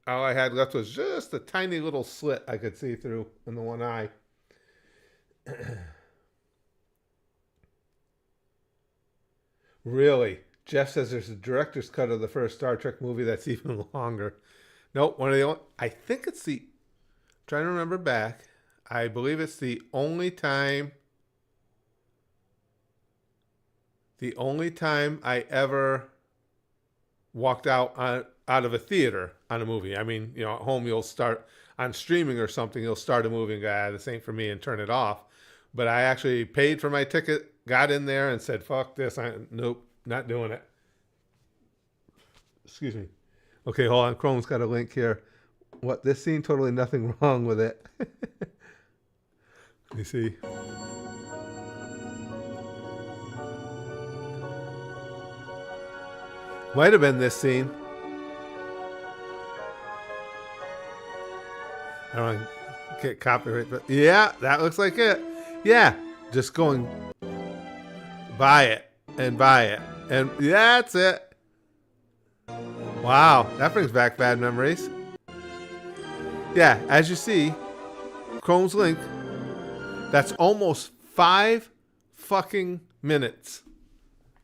all I had left was just a tiny little slit I could see through in the one eye. Really? Jeff says there's a director's cut of the first Star Trek movie that's even longer. Nope, one of the only, I think it's the, trying to remember back, I believe it's the only time I ever walked out of a theater on a movie. I mean, at home you'll start on streaming or something, you'll start a movie and go, this ain't for me, and turn it off. But I actually paid for my ticket, got in there and said, fuck this, nope, not doing it. Excuse me. Okay, hold on, Chrome's got a link here. What, this scene, totally nothing wrong with it. Let me see. Might have been this scene. I don't want to get copyright, but yeah, that looks like it. Yeah, just going buy it. And that's it. Wow, that brings back bad memories. Yeah, as you see, Chrome's link, that's almost 5 fucking minutes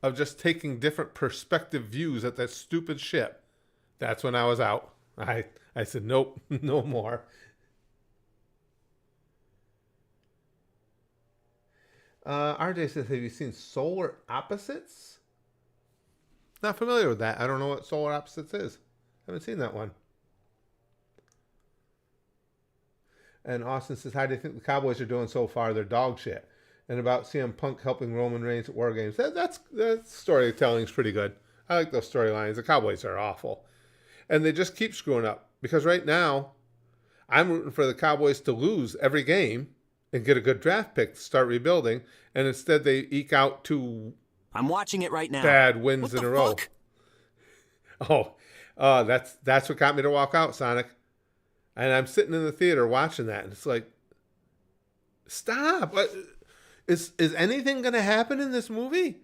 of just taking different perspective views at that stupid ship. That's when I was out. I said, nope, no more. RJ says, have you seen Solar Opposites? Not familiar with that. I don't know what Solar Opposites is. Haven't seen that one. And Austin says, how do you think the Cowboys are doing so far? They're dog shit. And about CM Punk helping Roman Reigns at War Games. That storytelling is pretty good. I like those storylines. The Cowboys are awful. And they just keep screwing up. Because right now, I'm rooting for the Cowboys to lose every game and get a good draft pick to start rebuilding. And instead they eke out 2 I'm watching it right now. Bad wins in a row. Fuck? That's what got me to walk out, Sonic. And I'm sitting in the theater watching that, and it's like, stop. What, is anything going to happen in this movie?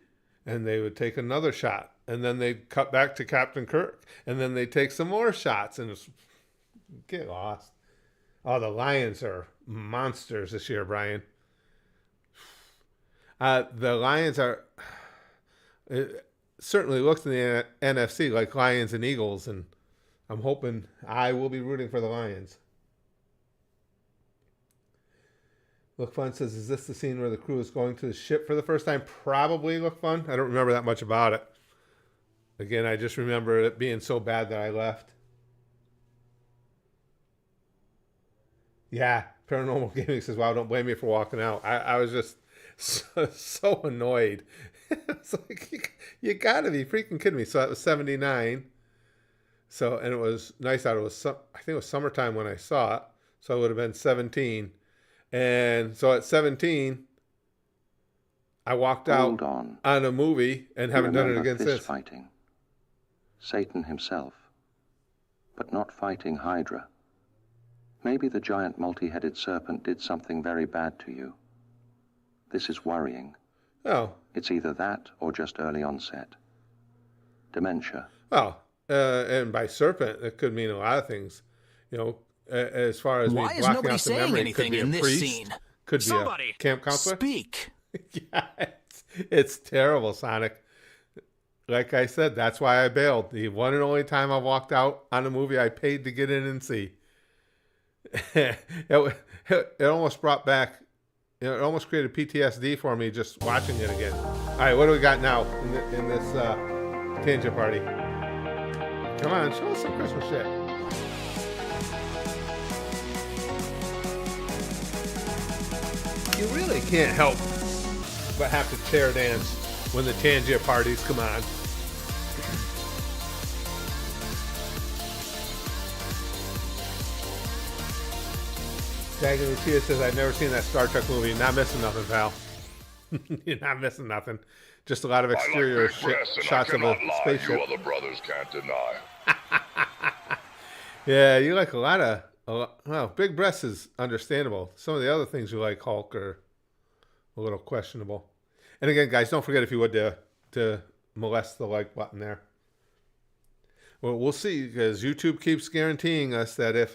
And they would take another shot, and then they'd cut back to Captain Kirk, and then they'd take some more shots, and it's, get lost. Oh, the Lions are monsters this year, Brian. The Lions are... It certainly looks in the NFC like Lions and Eagles, and I'm hoping I will be rooting for the Lions. Look Fun says, is this the scene where the crew is going to the ship for the first time? Probably, Look Fun. I don't remember that much about it. Again, I just remember it being so bad that I left. Yeah, Paranormal Gaming says, wow, don't blame me for walking out. I was just so annoyed. It's like, you gotta be freaking kidding me. So that was 79. So, and it was nice out. It was, I think it was summertime when I saw it. So it would have been 17. And so at 17, I walked out on a movie and haven't done it again since. Fighting. Satan himself, but not fighting Hydra. Maybe the giant multi-headed serpent did something very bad to you. This is worrying. Oh. It's either that or just early onset. Dementia. Oh, and by serpent, it could mean a lot of things. You know, as far as why me is blocking nobody out the saying memory, anything could be in a this priest, scene? could Somebody be a camp counselor. Speak. Yeah, it's terrible, Sonic. Like I said, that's why I bailed. The one and only time I walked out on a movie I paid to get in and see. It almost brought back, it almost created PTSD for me just watching it again. All right, what do we got now in this tangent party? Come on, show us some Christmas shit. You really can't help but have to chair dance when the Tangier parties come on. Dragon Lucia says, I've never seen that Star Trek movie. Not missing nothing, pal. You're not missing nothing. Just a lot of exterior shots of a spaceship. You other brothers can't deny. Yeah, you like a lot of... well, big breasts is understandable. Some of the other things you like, Hulk, are a little questionable. And again, guys, don't forget, if you would, to molest the like button there. Well, we'll see, because YouTube keeps guaranteeing us that if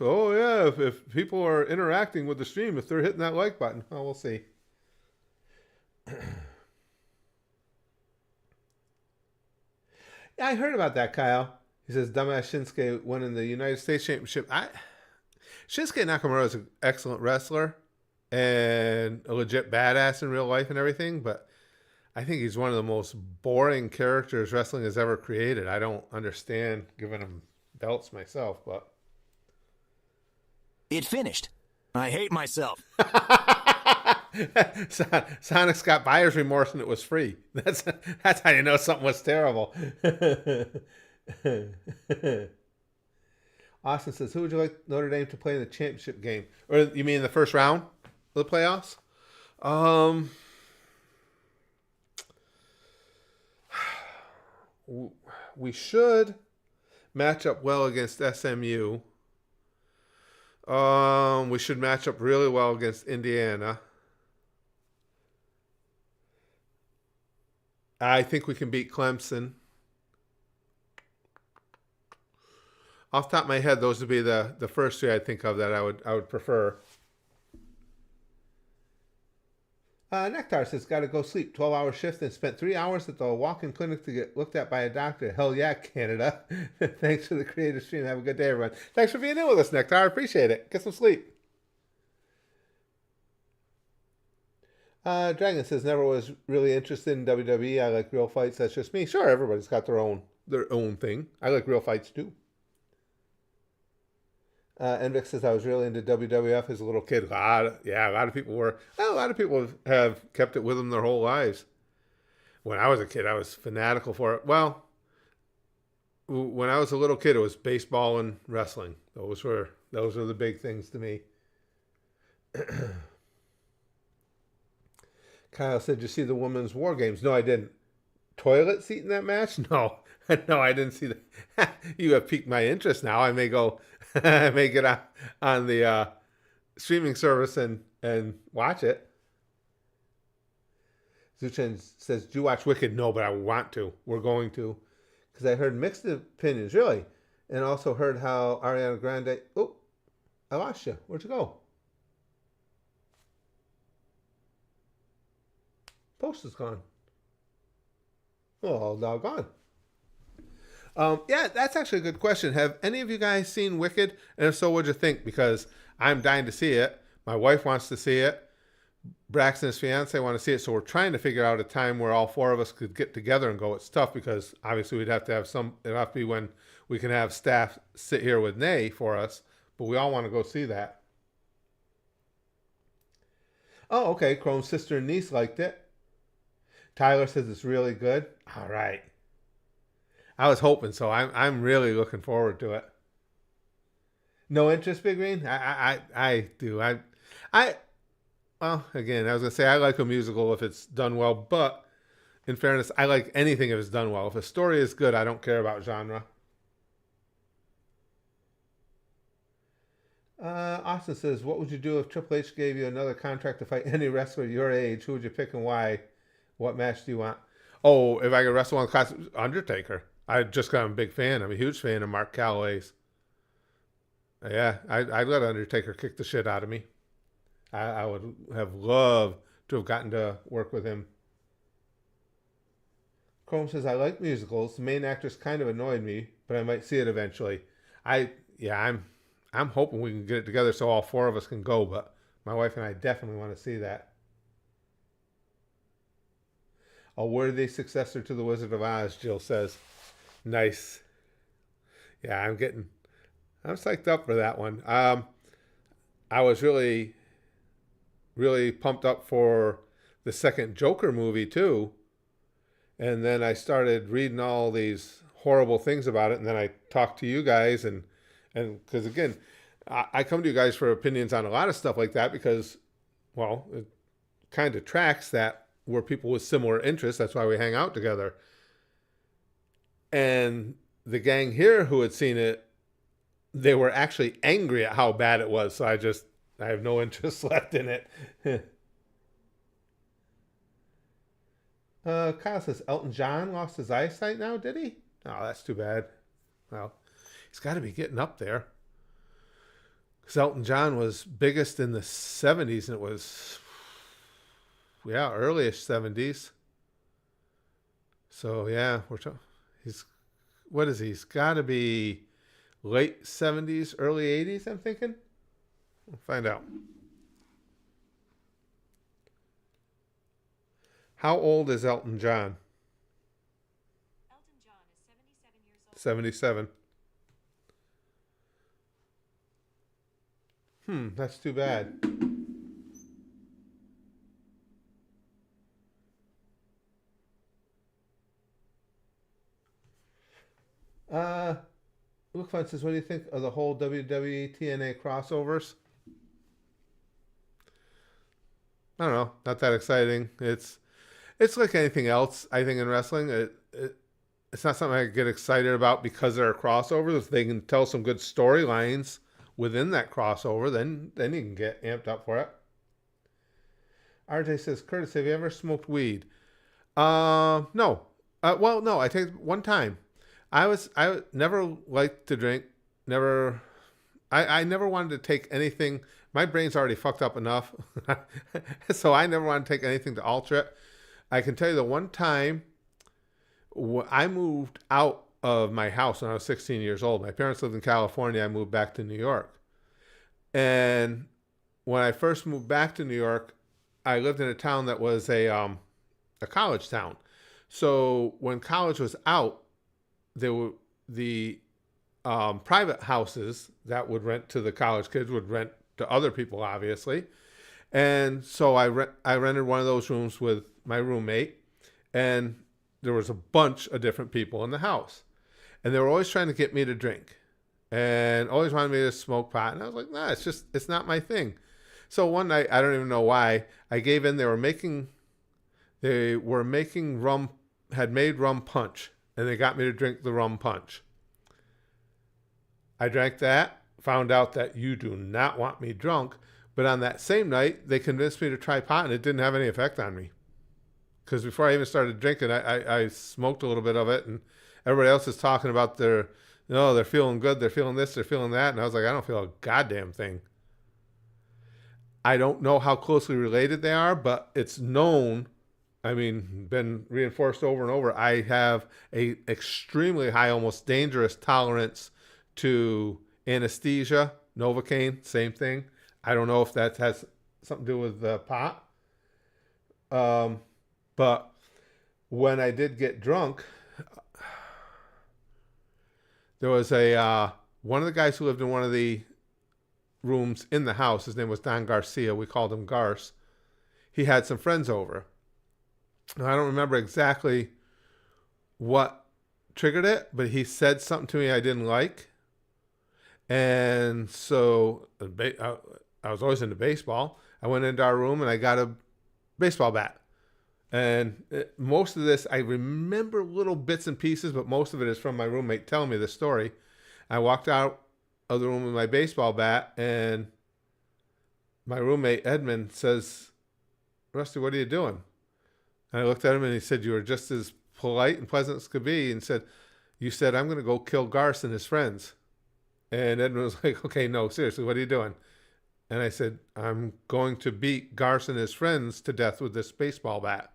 people are interacting with the stream, if they're hitting that like button, well, we'll see. Yeah, I heard about that, Kyle. He says, dumbass Shinsuke won in the United States Championship. Shinsuke Nakamura is an excellent wrestler and a legit badass in real life and everything, but I think he's one of the most boring characters wrestling has ever created. I don't understand giving him belts myself, but... It finished. I hate myself. Sonic's got buyer's remorse and it was free. That's how you know something was terrible. Austin says, who would you like Notre Dame to play in the championship game? Or you mean the first round of the playoffs? We should match up well against SMU. We should match up really well against Indiana. I think we can beat Clemson. Off the top of my head, those would be the first three I think of that I would prefer. Nectar says, got to go sleep. 12-hour shift and spent 3 hours at the walk-in clinic to get looked at by a doctor. Hell yeah, Canada. Thanks for the creative stream. Have a good day, everyone. Thanks for being in with us, Nectar. I appreciate it. Get some sleep. Dragon says, never was really interested in WWE. I like real fights. That's just me. Sure, everybody's got their own thing. I like real fights too. Envic says, I was really into WWF as a little kid. A lot of people were. Well, a lot of people have kept it with them their whole lives. When I was a kid, I was fanatical for it. Well, when I was a little kid, it was baseball and wrestling. Those were the big things to me. Kyle said, did you see the women's war games? No, I didn't. Toilet seat in that match? No. No, I didn't see that. You have piqued my interest now. I may go, I may get on the streaming service and watch it. Zuchen says, do you watch Wicked? No, but I want to. We're going to. Because I heard mixed opinions, really. And also heard how Ariana Grande... Oh, I lost you. Where'd you go? Post is gone. Oh, doggone. Yeah, that's actually a good question. Have any of you guys seen Wicked? And if so, what'd you think? Because I'm dying to see it. My wife wants to see it. Braxton and his fiance want to see it. So we're trying to figure out a time where all four of us could get together and go. It's tough because obviously we'd have to have it'd have to be when we can have staff sit here with Nay for us. But we all want to go see that. Oh, okay. Chrome's sister and niece liked it. Tyler says it's really good. All right. I was hoping so. I'm really looking forward to it. No interest, Big Green? I do. Well, again, I was gonna say I like a musical if it's done well, but in fairness, I like anything if it's done well. If a story is good, I don't care about genre. Austin says, what would you do if Triple H gave you another contract to fight any wrestler your age? Who would you pick and why? What match do you want? Oh, if I could wrestle on class, Undertaker. I just got a big fan. I'm a huge fan of Mark Calloway's. Yeah, I'd let Undertaker kick the shit out of me. I would have loved to have gotten to work with him. Chrome says, I like musicals. The main actress kind of annoyed me, but I might see it eventually. I'm hoping we can get it together so all four of us can go, but my wife and I definitely want to see that. A worthy successor to the Wizard of Oz, Jill says. Nice. Yeah, I'm psyched up for that one. I was really, really pumped up for the second Joker movie too. And then I started reading all these horrible things about it. And then I talked to you guys and because again, I come to you guys for opinions on a lot of stuff like that because, well, it kind of tracks that we're people with similar interests. That's why we hang out together. And the gang here who had seen it, they were actually angry at how bad it was. So I have no interest left in it. Kyle says, Elton John lost his eyesight now, did he? Oh, that's too bad. Well, he's got to be getting up there. Because Elton John was biggest in the 70s, and it was, early-ish 70s. So, yeah, what is he? He's got to be late 70s, early 80s, I'm thinking. We'll find out. How old is Elton John? Elton John is 77 years old. 77. That's too bad. Look Fun says, what do you think of the whole WWE TNA crossovers? I don't know. Not that exciting. It's like anything else, I think, in wrestling. It's not something I get excited about because there are crossovers. If they can tell some good storylines within that crossover, then you can get amped up for it. RJ says, Curtis, have you ever smoked weed? No. No, I take one time. I never liked to drink. I never wanted to take anything. My brain's already fucked up enough. So I never wanted to take anything to alter it. I can tell you the one time I moved out of my house when I was 16 years old. My parents lived in California. I moved back to New York. And when I first moved back to New York, I lived in a town that was a college town. So when college was out, there were the private houses that would rent to the college kids would rent to other people, obviously. And so I rented one of those rooms with my roommate, and there was a bunch of different people in the house. And they were always trying to get me to drink and always wanted me to smoke pot. And I was like, nah, it's not my thing. So one night, I don't even know why, I gave in. They were making rum, had made rum punch, and they got me to drink the rum punch. I drank that, found out that you do not want me drunk. But on that same night, they convinced me to try pot, and it didn't have any effect on me. Because before I even started drinking, I smoked a little bit of it, and everybody else is talking about they're feeling good, they're feeling this, they're feeling that. And I was like, I don't feel a goddamn thing. I don't know how closely related they are, but it's known I mean, been reinforced over and over. I have a extremely high, almost dangerous tolerance to anesthesia, Novocaine, same thing. I don't know if that has something to do with pot. But when I did get drunk, there was one of the guys who lived in one of the rooms in the house. His name was Don Garcia. We called him Garce. He had some friends over. Now, I don't remember exactly what triggered it, but he said something to me I didn't like. And so I was always into baseball. I went into our room and I got a baseball bat. And most of this, I remember little bits and pieces, but most of it is from my roommate telling me the story. I walked out of the room with my baseball bat, and my roommate, Edmund, says, "Rusty, what are you doing?" And I looked at him and he said, "You were just as polite and pleasant as could be," and said, "You said, I'm going to go kill Garce and his friends." And Edmund was like, "Okay, no, seriously, what are you doing?" And I said, "I'm going to beat Garce and his friends to death with this baseball bat."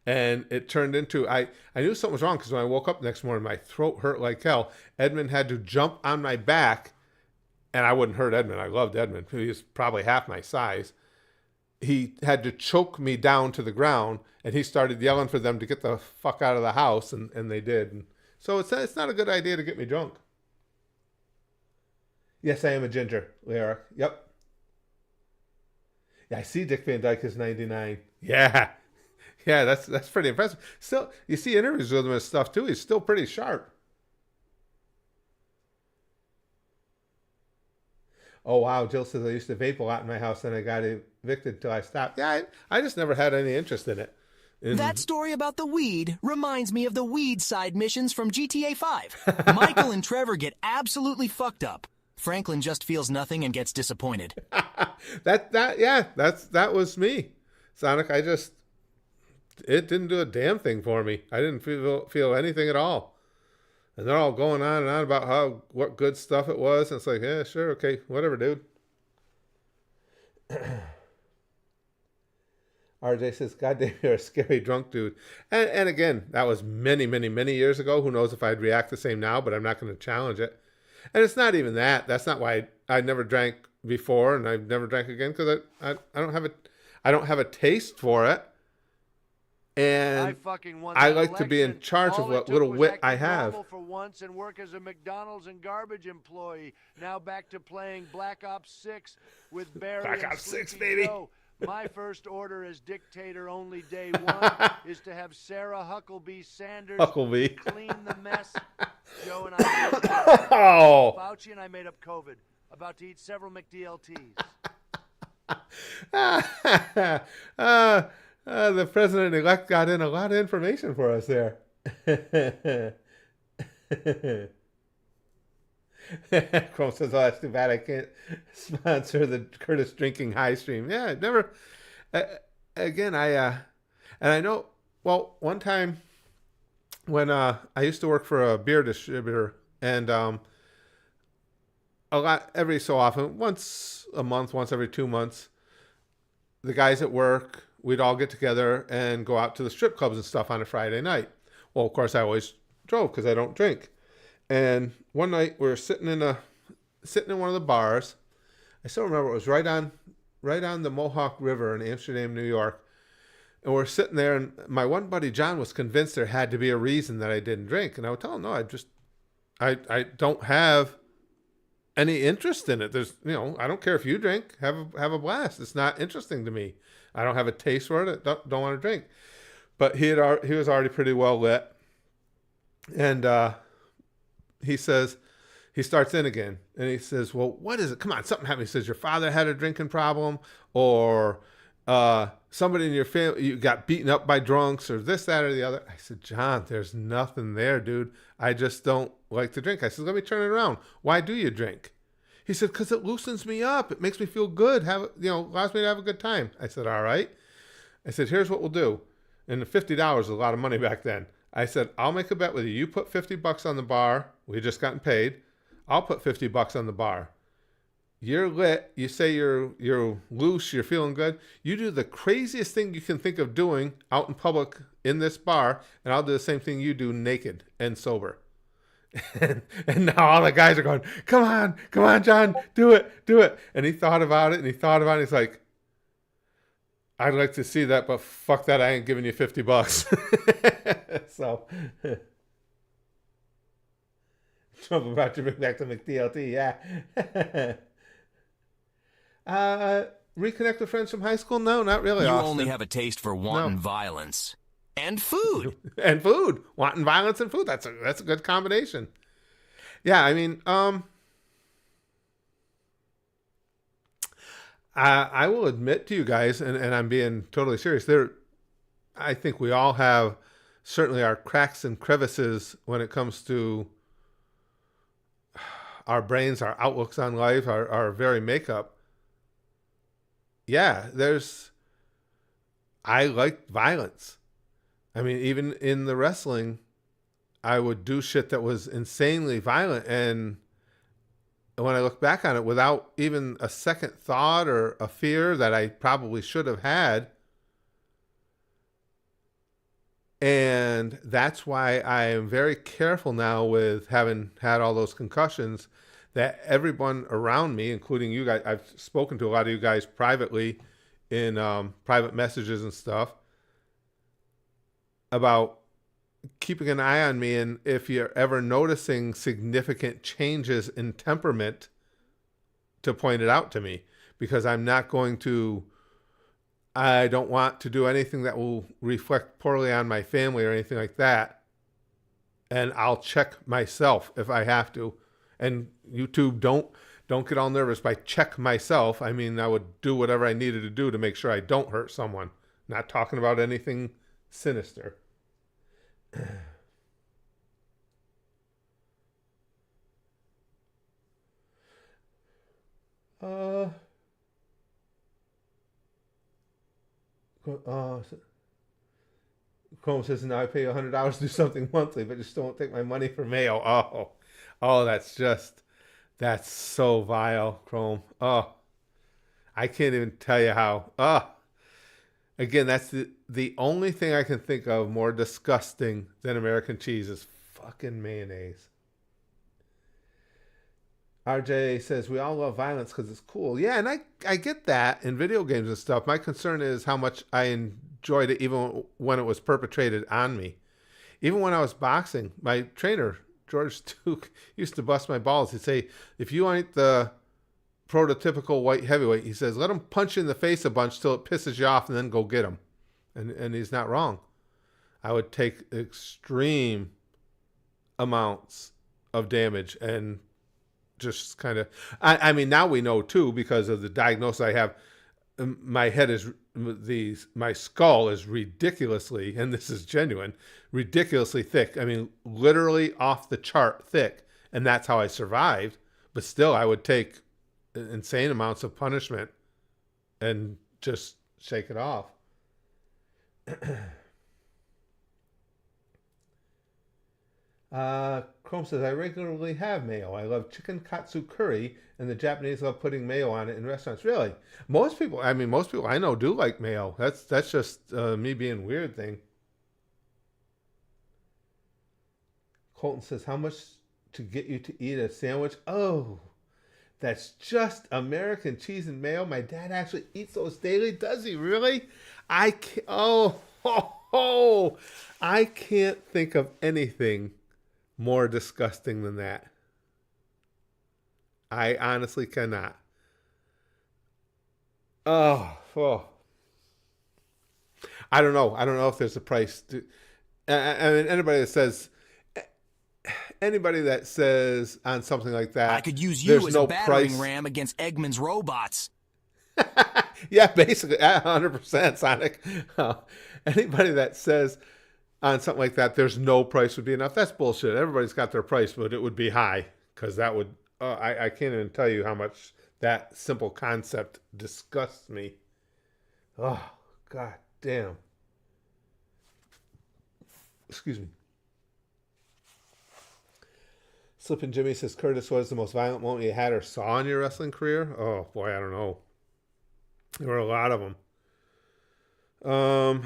And it turned into, I knew something was wrong because when I woke up the next morning, my throat hurt like hell. Edmund had to jump on my back, and I wouldn't hurt Edmund. I loved Edmund. He was probably half my size. He had to choke me down to the ground, and he started yelling for them to get the fuck out of the house, and they did. And so it's not a good idea to get me drunk. Yes, I am a ginger, Lyric. Yep. Yeah, I see Dick Van Dyke is 99. Yeah. Yeah, that's pretty impressive. Still, you see interviews with him and stuff too. He's still pretty sharp. Oh, wow. Jill says, I used to vape a lot in my house and I got evicted until I stopped. Yeah, I just never had any interest in it. That story about the weed reminds me of the weed side missions from GTA 5. Michael and Trevor get absolutely fucked up. Franklin just feels nothing and gets disappointed. That was me. Sonic, it didn't do a damn thing for me. I didn't feel anything at all. And they're all going on and on about what good stuff it was. And it's like, yeah, sure, okay, whatever, dude. RJ says, God damn, you're a scary drunk dude. And again, that was many, many, many years ago. Who knows if I'd react the same now, but I'm not going to challenge it. And it's not even that. That's not why I never drank before and I've never drank again, because I don't have a taste for it. And I like to be in charge of what little wit I have. For once and work as a McDonald's and garbage employee. Now back to playing Black Ops 6 with Barry. Black Ops 6, baby. Joe. My first order as dictator only day one is to have Sarah Huckabee Sanders clean the mess. Joe and I Fauci and I made up COVID. About to eat several McDLTs. The president-elect got in a lot of information for us there. Chrome says, oh, that's too bad I can't sponsor the Curtis drinking high stream. Yeah, I've never... again, and I know, well, one time when I used to work for a beer distributor, and every so often, once a month, once every 2 months, the guys at work, we'd all get together and go out to the strip clubs and stuff on a Friday night. Well, of course, I always drove because I don't drink. And one night we were sitting in one of the bars. I still remember it was right on the Mohawk River in Amsterdam, New York. And we're sitting there, and my one buddy John was convinced there had to be a reason that I didn't drink. And I would tell him, no, I don't have any interest in it. There's, I don't care if you drink. Have a blast. It's not interesting to me. I don't have a taste for it. Don't want to drink. But he was already pretty well lit, and he starts in again, and he says, well, what is it? Come on, something happened. He says, your father had a drinking problem, or somebody in your family, you got beaten up by drunks, or this, that, or the other. I said, John, there's nothing there, dude. I just don't like to drink. I said, let me turn it around. Why do you drink? He said, because it loosens me up. It makes me feel good. Allows me to have a good time. I said, all right. I said, here's what we'll do. And the $50 was a lot of money back then. I said, I'll make a bet with you. You put $50 on the bar. We just gotten paid. I'll put $50 on the bar. You're lit. You say you're loose. You're feeling good. You do the craziest thing you can think of doing out in public in this bar, and I'll do the same thing you do naked and sober. And now all the guys are going, come on, John, do it. And he thought about it, and he's like, I'd like to see that, but fuck that, I ain't giving you $50. So, Trump about to bring back the McDLT, yeah. Reconnect with friends from high school? No, not really. You Austin. only have a taste for wanton violence and food. And food, wanton violence and food. That's a good combination. Yeah, I mean, I will admit to you guys, and I'm being totally serious. I think we all have certainly our cracks and crevices when it comes to our brains, our outlooks on life, our very makeup. Yeah, I like violence. I mean, even in the wrestling, I would do shit that was insanely violent. And when I look back on it, without even a second thought or a fear that I probably should have had. And that's why I am very careful now with having had all those concussions, that everyone around me, including you guys, I've spoken to a lot of you guys privately in private messages and stuff about keeping an eye on me. And if you're ever noticing significant changes in temperament, to point it out to me, because I don't want to do anything that will reflect poorly on my family or anything like that. And I'll check myself if I have to. And YouTube, don't get all nervous by check myself. I mean, I would do whatever I needed to do to make sure I don't hurt someone. Not talking about anything sinister. Chrome says, now I pay you $100 to do something monthly, but just don't take my money for mail. Oh, that's so vile, Chrome. Oh, I can't even tell you how. Again, that's the only thing I can think of more disgusting than American cheese is fucking mayonnaise. RJ says, we all love violence because it's cool. Yeah, and I get that in video games and stuff. My concern is how much I enjoyed it even when it was perpetrated on me. Even when I was boxing, my trainer, George Duke, used to bust my balls. He'd say, if you ain't the prototypical white heavyweight, he says, let him punch you in the face a bunch till it pisses you off and then go get him. And he's not wrong. I would take extreme amounts of damage and just kind of, I mean, now we know too, because of the diagnosis I have, my head is, my skull is ridiculously, and this is genuine, ridiculously thick. I mean, literally off the chart thick. And that's how I survived. But still, I would take insane amounts of punishment and just shake it off. Chrome says, I regularly have mayo. I love chicken katsu curry, and the Japanese love putting mayo on it in restaurants. Really? Most people I know do like mayo. That's just me being weird thing. Colton says, how much to get you to eat a sandwich? Oh, that's just American cheese and mayo. My dad actually eats those daily. Does he really? I can't think of anything more disgusting than that. I honestly cannot. Oh. I don't know. I don't know if there's a price to, I mean, anybody that says on something like that, I could use you as a battering ram against Eggman's robots. Yeah, basically, 100%, Sonic. Anybody that says on something like that, there's no price would be enough, that's bullshit. Everybody's got their price, but it would be high, because that would, I can't even tell you how much that simple concept disgusts me. Oh, god damn. Excuse me. Slippin' Jimmy says, Curtis, what is the most violent moment you had or saw in your wrestling career? Oh, boy, I don't know. There were a lot of them. I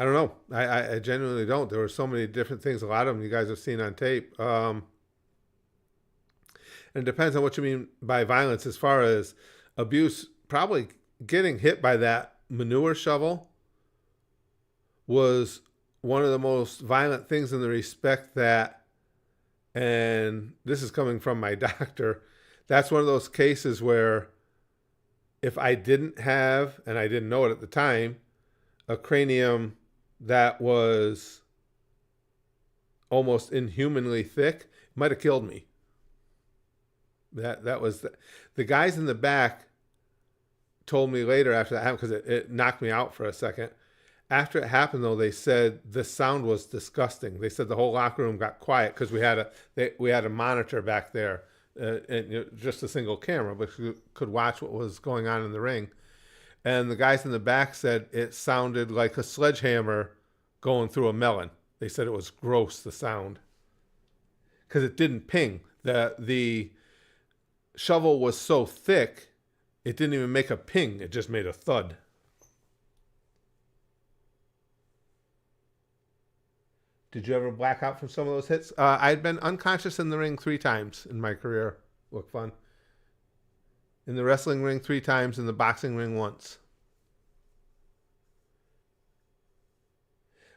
don't know. I genuinely don't. There were so many different things. A lot of them you guys have seen on tape. And it depends on what you mean by violence. As far as abuse, probably getting hit by that manure shovel was one of the most violent things in the respect that, and this is coming from my doctor, that's one of those cases where if I didn't have, and I didn't know it at the time, a cranium that was almost inhumanly thick, it might have killed me. That was the guys in the back told me later after that happened, because it knocked me out for a second. After it happened, though, they said the sound was disgusting. They said the whole locker room got quiet because we had a monitor back there, and just a single camera, but you could watch what was going on in the ring. And the guys in the back said it sounded like a sledgehammer going through a melon. They said it was gross, the sound, because it didn't ping. The shovel was so thick, it didn't even make a ping. It just made a thud. Did you ever black out from some of those hits? I'd been unconscious in the ring 3 times in my career. Look fun. In the wrestling ring 3 times, in the boxing ring once.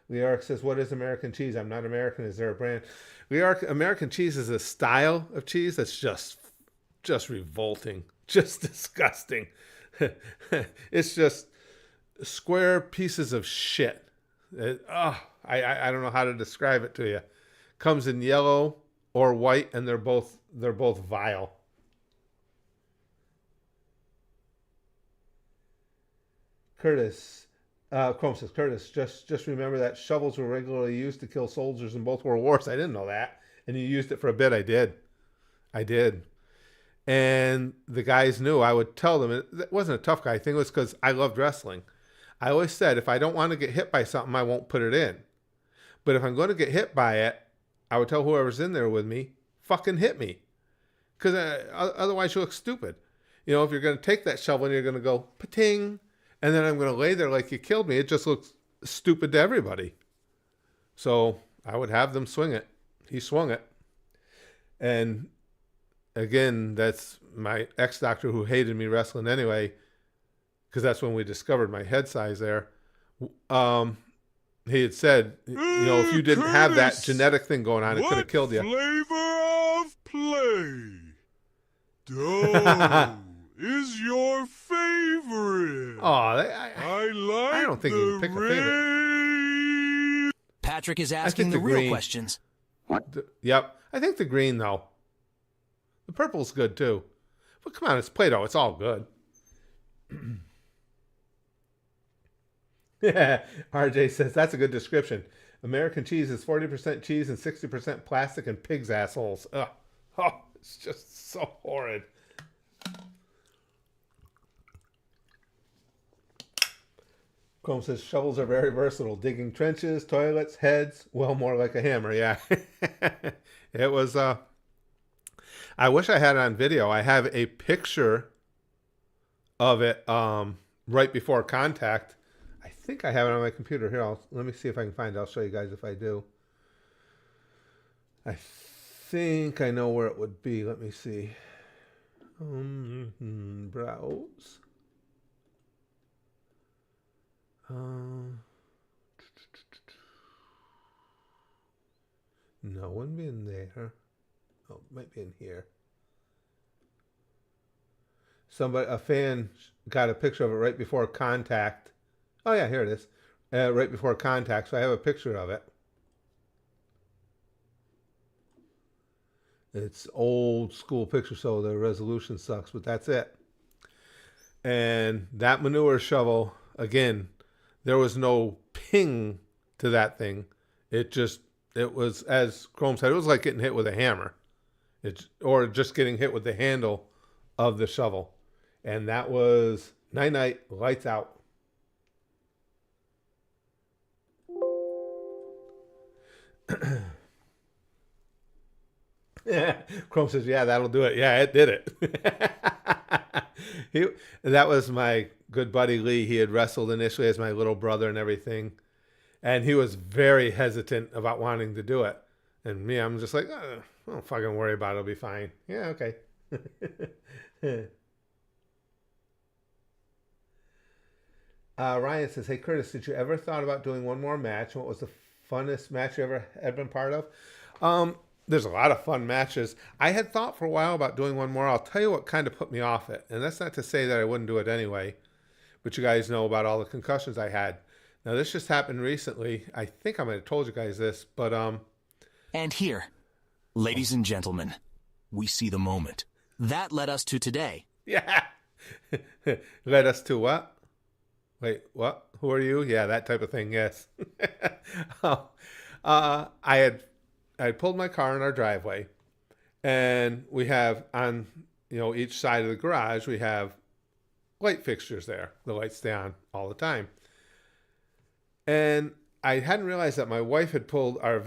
Leoric says, what is American cheese? I'm not American. Is there a brand? Leoric, American cheese is a style of cheese that's just revolting. Just disgusting. It's just square pieces of shit. I don't know how to describe it to you. Comes in yellow or white, and they're both vile. Curtis, Chrome says, Curtis, just remember that shovels were regularly used to kill soldiers in both world wars. I didn't know that. And you used it for a bit. I did. And the guys knew. I would tell them. It wasn't a tough guy thing. It was because I loved wrestling. I always said, if I don't want to get hit by something, I won't put it in. But if I'm going to get hit by it, I would tell whoever's in there with me, fucking hit me. Because otherwise you look stupid. You know, if you're going to take that shovel and you're going to go, pa-ting, and then I'm going to lay there like you killed me, it just looks stupid to everybody. So I would have them swing it. He swung it. And again, that's my ex-doctor who hated me wrestling anyway, because that's when we discovered my head size there. He had said, you know, if you didn't have that genetic thing going on, it could have killed you. Flavor of play dough is your favorite? Oh, I don't think you can pick a favorite. Patrick is asking the real questions. Yep. I think the green, though. The purple's good, too. But come on, it's Play-Doh. It's all good. Yeah, RJ says, that's a good description. American cheese is 40% cheese and 60% plastic and pig's assholes. Ugh. Oh, it's just so horrid. Chrome says, shovels are very versatile. Digging trenches, toilets, heads. Well, more like a hammer, yeah. It was, I wish I had it on video. I have a picture of it right before contact. I think I have it on my computer. Here, let me see if I can find it. I'll show you guys if I do. I think I know where it would be. Let me see. Browse. No, wouldn't be in there. Oh, it might be in here. A fan got a picture of it right before contact. Oh yeah, here it is. Right before contact, so I have a picture of it. It's old school picture, so the resolution sucks, but that's it. And that manure shovel, again, there was no ping to that thing. It was, as Chrome said, it was like getting hit with a hammer. Or just getting hit with the handle of the shovel. And that was night-night, lights out. Yeah. Chrome says, yeah, that'll do it. Yeah, it did it. That was my good buddy Lee. He had wrestled initially as my little brother and everything. And he was very hesitant about wanting to do it. And me, I'm just like, oh, don't fucking worry about it. It'll be fine. Yeah, okay. Ryan says, hey, Curtis, did you ever thought about doing one more match? What was the funnest match you ever had been part of? There's a lot of fun matches. I had thought for a while about doing one more. I'll tell you what kind of put me off it. And that's not to say that I wouldn't do it anyway. But you guys know about all the concussions I had. Now, this just happened recently. I think I might have told you guys this, but... And here, ladies and gentlemen, we see the moment. That led us to today. Yeah. Led us to what? Wait, what? Who are you? Yeah, that type of thing, yes. I pulled my car in our driveway, and we have on, each side of the garage, we have light fixtures there. The lights stay on all the time. And I hadn't realized that my wife had pulled our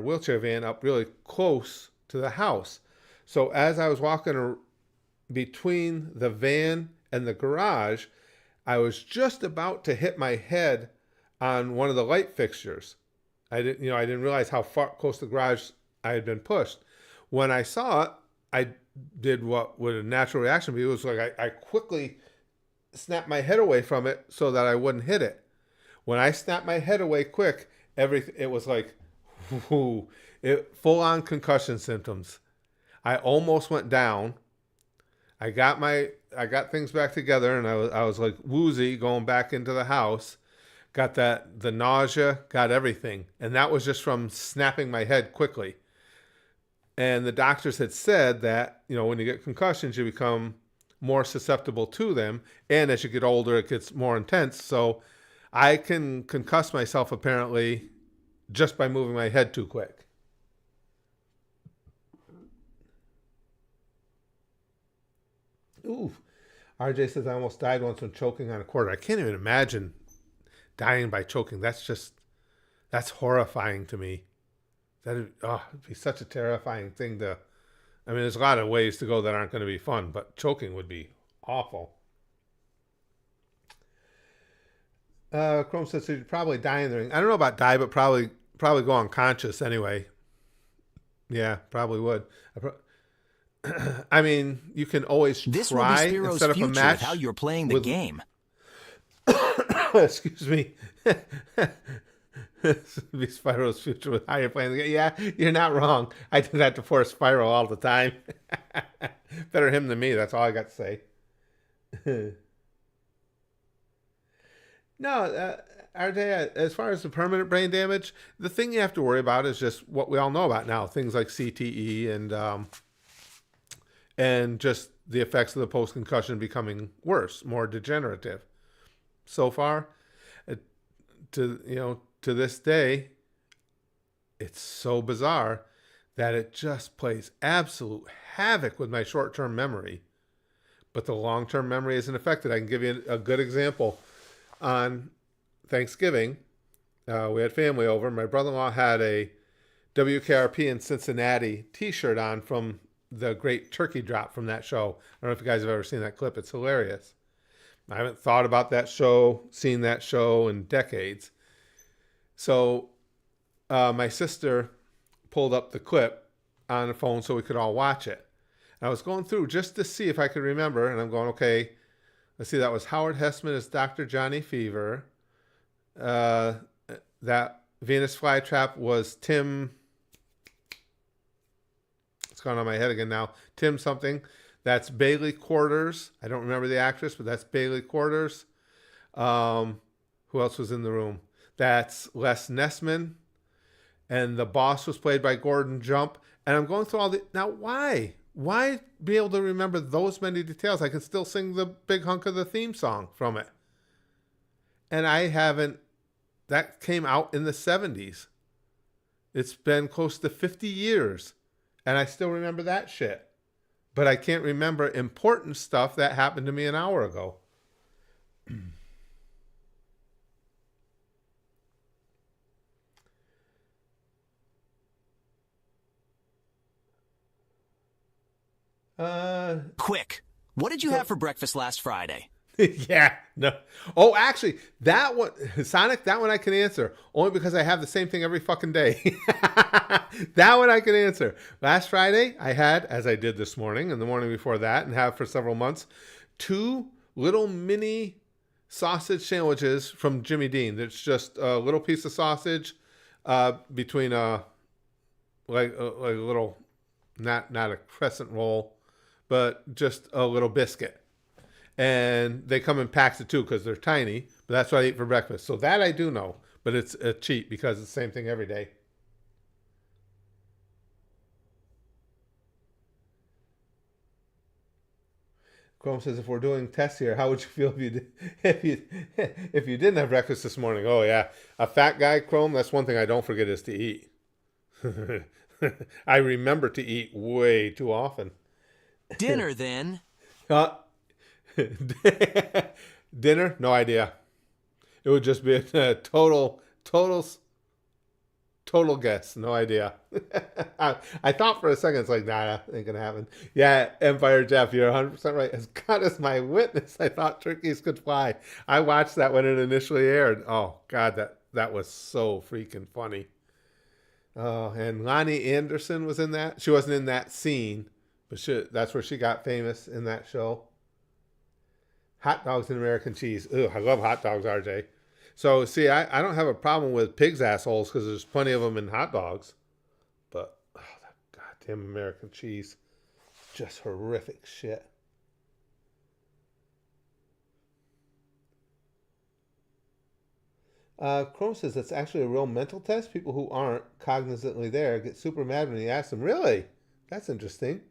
wheelchair van, up really close to the house. So as I was walking between the van and the garage, I was just about to hit my head on one of the light fixtures. I didn't realize how far close to the garage I had been pushed. When I saw it, I did what would a natural reaction be. It was like I quickly snapped my head away from it so that I wouldn't hit it. When I snapped my head away quick, it was like, full-on concussion symptoms. I almost went down. I got things back together, and I was like woozy going back into the house. Got the nausea, got everything. And that was just from snapping my head quickly. And the doctors had said that, when you get concussions, you become more susceptible to them. And as you get older, it gets more intense. So I can concuss myself, apparently, just by moving my head too quick. Ooh. RJ says, I almost died once when choking on a quarter. I can't even imagine dying by choking. That's horrifying to me. It'd be such a terrifying thing to... I mean, there's a lot of ways to go that aren't going to be fun, but choking would be awful. Chrome says, so you'd probably die in the ring. I don't know about die, but probably go unconscious anyway. Yeah, probably would. I mean, you can always try and set up a match. How you're playing the game. Excuse me. This would be Spyro's future with how you're playing the game. Yeah, you're not wrong. I do that to poor Spyro all the time. Better him than me. That's all I got to say. No, RJ, as far as the permanent brain damage, the thing you have to worry about is just what we all know about now. Things like CTE and just the effects of the post-concussion becoming worse, more degenerative. So far, to this day, it's so bizarre that it just plays absolute havoc with my short-term memory. But the long-term memory isn't affected. I can give you a good example. On Thanksgiving, we had family over. My brother-in-law had a WKRP in Cincinnati t-shirt on from the great turkey drop from that show. I don't know if you guys have ever seen that clip. It's hilarious. I haven't thought about that show, seen that show in decades. So my sister pulled up the clip on the phone so we could all watch it. And I was going through just to see if I could remember, and I'm going, okay, let's see, that was Howard Hessman as Dr. Johnny Fever. That Venus Flytrap was Tim... It's gone on my head again now. Tim something. That's Bailey Quarters. I don't remember the actress, but that's Bailey Quarters. Who else was in the room? That's Les Nessman. And the boss was played by Gordon Jump. And I'm going through all the... Now, why? Why be able to remember those many details? I can still sing the big hunk of the theme song from it. And I haven't... That came out in the 70s. It's been close to 50 years. And I still remember that shit. But I can't remember important stuff that happened to me an hour ago. Quick. What did you have for breakfast last Friday? Yeah, no. Oh, actually, that one, Sonic, that one I can answer. Only because I have the same thing every fucking day. That one I can answer. Last Friday, I had, as I did this morning and the morning before that, and have for several months, 2 little mini sausage sandwiches from Jimmy Dean. It's just a little piece of sausage between like a little, not a crescent roll, but just a little biscuit. And they come in packs of 2 because they're tiny, but that's what I eat for breakfast. So that I do know, but it's a cheat because it's the same thing every day. Chrome says, if we're doing tests here, how would you feel if you didn't have breakfast this morning? Oh yeah, a fat guy, Chrome. That's one thing I don't forget is to eat. I remember to eat way too often. Dinner then. Dinner? No idea. It would just be a total guess. No idea. I thought for a second, it's like, nah, ain't gonna happen. Yeah, Empire Jeff, you're 100% right. As God is my witness, I thought turkeys could fly. I watched that when it initially aired. Oh, God, that was so freaking funny. And Lonnie Anderson was in that. She wasn't in that scene, but that's where she got famous in that show. Hot dogs and American cheese. Ugh, I love hot dogs, RJ. So, see, I don't have a problem with pigs' assholes because there's plenty of them in hot dogs. But, that goddamn American cheese. Just horrific shit. Chrome says it's actually a real mental test. People who aren't cognizantly there get super mad when you ask them. Really? That's interesting.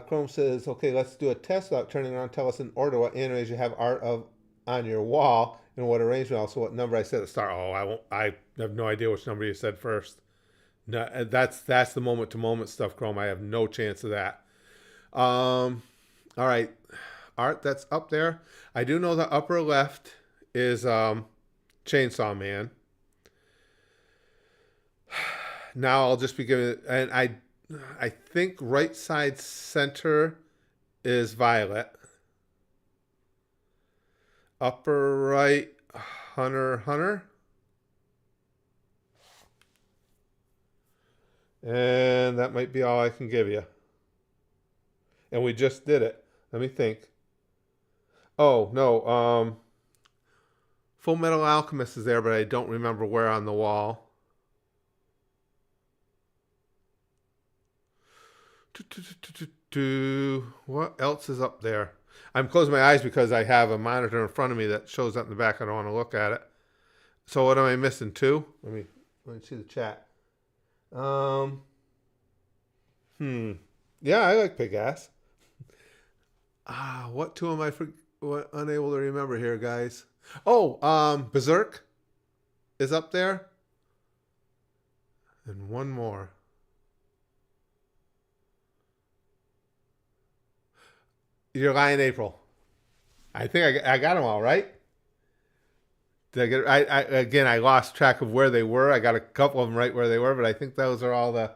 Chrome says, okay, let's do a test without turning around. Tell us in order what animes you have art of on your wall and what arrangement. Also, what number I said at the start. Oh, I won't. I have no idea which number you said first. No, that's the moment to moment stuff, Chrome. I have no chance of that. All right, art that's up there. I do know the upper left is Chainsaw Man. Now I'll just be giving it, and I think right side center is Violet. Upper right, Hunter. And that might be all I can give you. And we just did it. Let me think. Oh, no. Full Metal Alchemist is there, but I don't remember where on the wall. What else is up there? I'm closing my eyes because I have a monitor in front of me that shows up in the back. I don't want to look at it. So what am I missing? 2? Let me see the chat. Yeah, I like pig ass. What 2 am I unable to remember here, guys? Oh, Berserk is up there. And one more. Your Lion April. I think I got them all right. Did I get? Again, I lost track of where they were. I got a couple of them right where they were, but I think those are all the.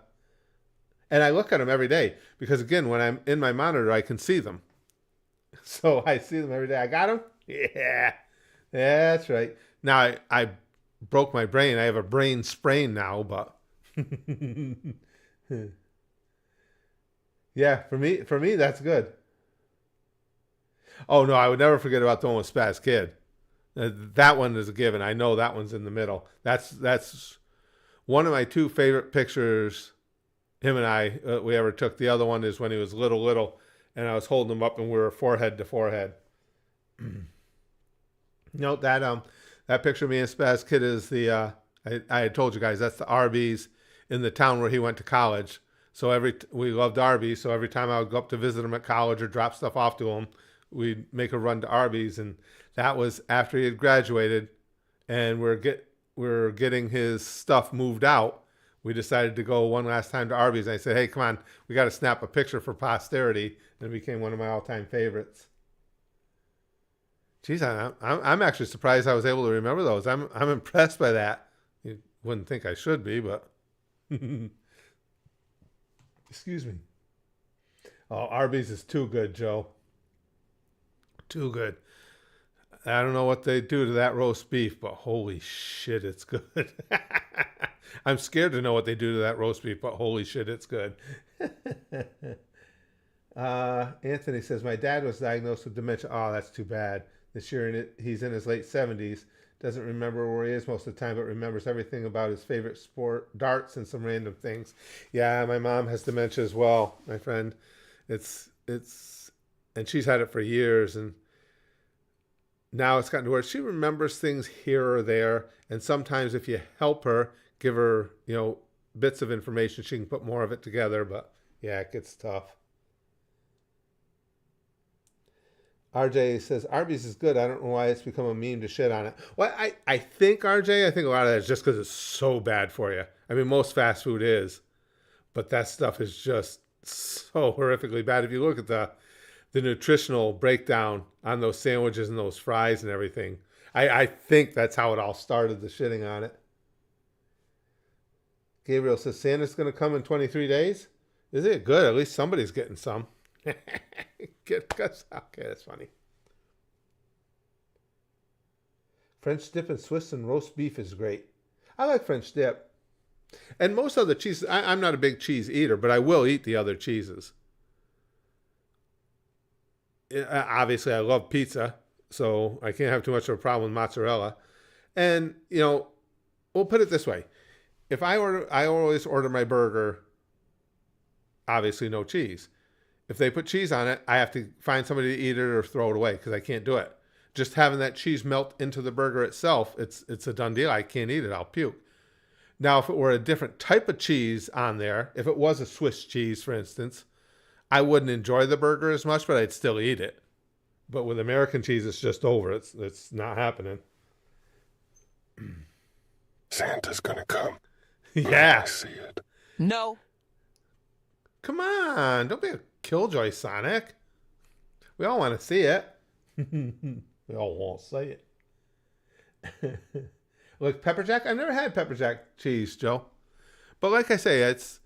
And I look at them every day because, again, when I'm in my monitor, I can see them. So I see them every day. I got them. Yeah, that's right. Now I broke my brain. I have a brain sprain now, but yeah, for me, that's good. Oh, no, I would never forget about the one with Spaz Kid. That one is a given. I know that one's in the middle. That's one of my 2 favorite pictures, him and I, we ever took. The other one is when he was little, and I was holding him up, and we were forehead to forehead. Note that picture of me and Spaz Kid is the, I had told you guys, that's the Arby's in the town where he went to college. So we loved Arby's, so every time I would go up to visit him at college or drop stuff off to him, we'd make a run to Arby's, and that was after he had graduated, and we're getting his stuff moved out. We decided to go one last time to Arby's, and I said, "Hey, come on, we got to snap a picture for posterity," and it became one of my all-time favorites. Geez, I'm actually surprised I was able to remember those. I'm impressed by that. You wouldn't think I should be, but Excuse me. Oh, Arby's is too good, Joe. Too good. I don't know what they do to that roast beef, but holy shit, it's good. I'm scared to know what they do to that roast beef, but holy shit, it's good. Anthony says, my dad was diagnosed with dementia. Oh, that's too bad. This year he's in his late 70s. Doesn't remember where he is most of the time, but remembers everything about his favorite sport, darts, and some random things. Yeah, my mom has dementia as well, my friend. And she's had it for years, and now it's gotten to where she remembers things here or there, and sometimes if you help her, give her, bits of information, she can put more of it together, but yeah, it gets tough. RJ says, Arby's is good. I don't know why it's become a meme to shit on it. Well, I think, RJ, a lot of that is just because it's so bad for you. I mean, most fast food is, but that stuff is just so horrifically bad. If you look at the nutritional breakdown on those sandwiches and those fries and everything, I think that's how it all started, the shitting on it. Gabriel says, Santa's going to come in 23 days? Is it good? At least somebody's getting some. Okay, that's funny. French dip and Swiss and roast beef is great. I like French dip. And most other cheeses, I'm not a big cheese eater, but I will eat the other cheeses. Obviously, I love pizza, so I can't have too much of a problem with mozzarella. And, we'll put it this way. If I always order my burger, obviously no cheese. If they put cheese on it, I have to find somebody to eat it or throw it away because I can't do it. Just having that cheese melt into the burger itself, it's a done deal. I can't eat it. I'll puke. Now, if it were a different type of cheese on there, if it was a Swiss cheese, for instance, I wouldn't enjoy the burger as much, but I'd still eat it. But with American cheese, it's just over. It's not happening. Santa's gonna come. Yeah. I see it. No. Come on. Don't be a killjoy, Sonic. We all want to see it. We all want to see it. Like pepper jack? I've never had pepper jack cheese, Joe. But like I say, it's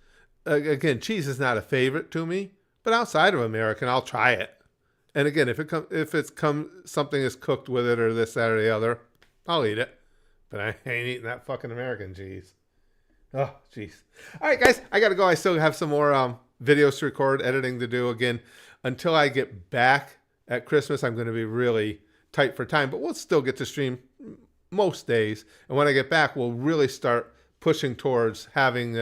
again, cheese is not a favorite to me. But outside of American, I'll try it. And again, if something is cooked with it or this, that, or the other, I'll eat it. But I ain't eating that fucking American cheese. Oh, jeez. All right, guys, I got to go. I still have some more videos to record, editing to do. Again, until I get back at Christmas, I'm going to be really tight for time, but we'll still get to stream most days. And when I get back, we'll really start pushing towards having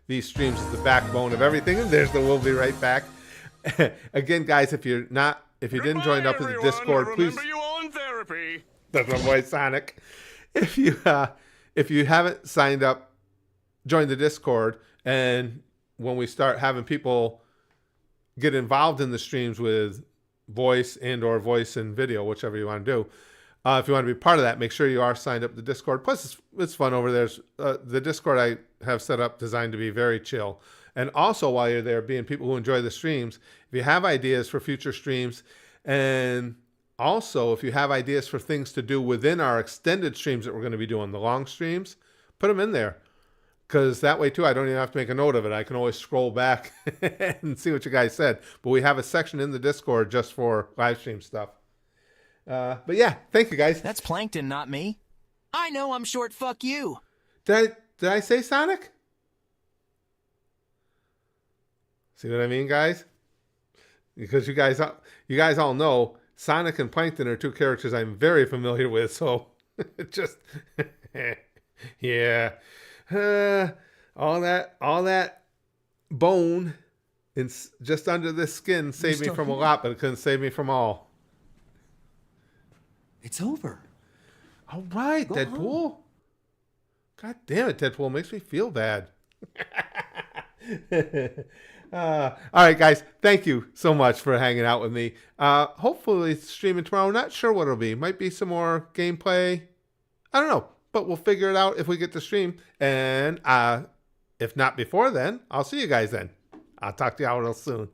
these streams as the backbone of everything. And we'll be right back. Again, guys, if you didn't join up with the Discord, please. Remember you all in therapy. That's my boy Sonic. If you haven't signed up, join the Discord, and when we start having people get involved in the streams with voice or voice and video, whichever you want to do. If you want to be part of that, make sure you are signed up to the Discord. Plus, it's fun over there. The Discord I have set up designed to be very chill. And also, while you're there, being people who enjoy the streams, if you have ideas for future streams, and also if you have ideas for things to do within our extended streams that we're going to be doing, the long streams, put them in there. Because that way, too, I don't even have to make a note of it. I can always scroll back and see what you guys said. But we have a section in the Discord just for live stream stuff. But yeah, thank you, guys. That's Plankton, not me. I know I'm short, fuck you. Did I say Sonic? See what I mean, guys? Because you guys all know Sonic and Plankton are two characters I'm very familiar with. So just, yeah. All that bone just under this skin saved me from a lot, but it couldn't save me from all. It's over. All right, go Deadpool. Home. God damn it, Deadpool makes me feel bad. All right, guys. Thank you so much for hanging out with me. Hopefully streaming tomorrow. Not sure what it'll be. Might be some more gameplay. I don't know. But we'll figure it out if we get to stream. And if not before then, I'll see you guys then. I'll talk to y'all real soon.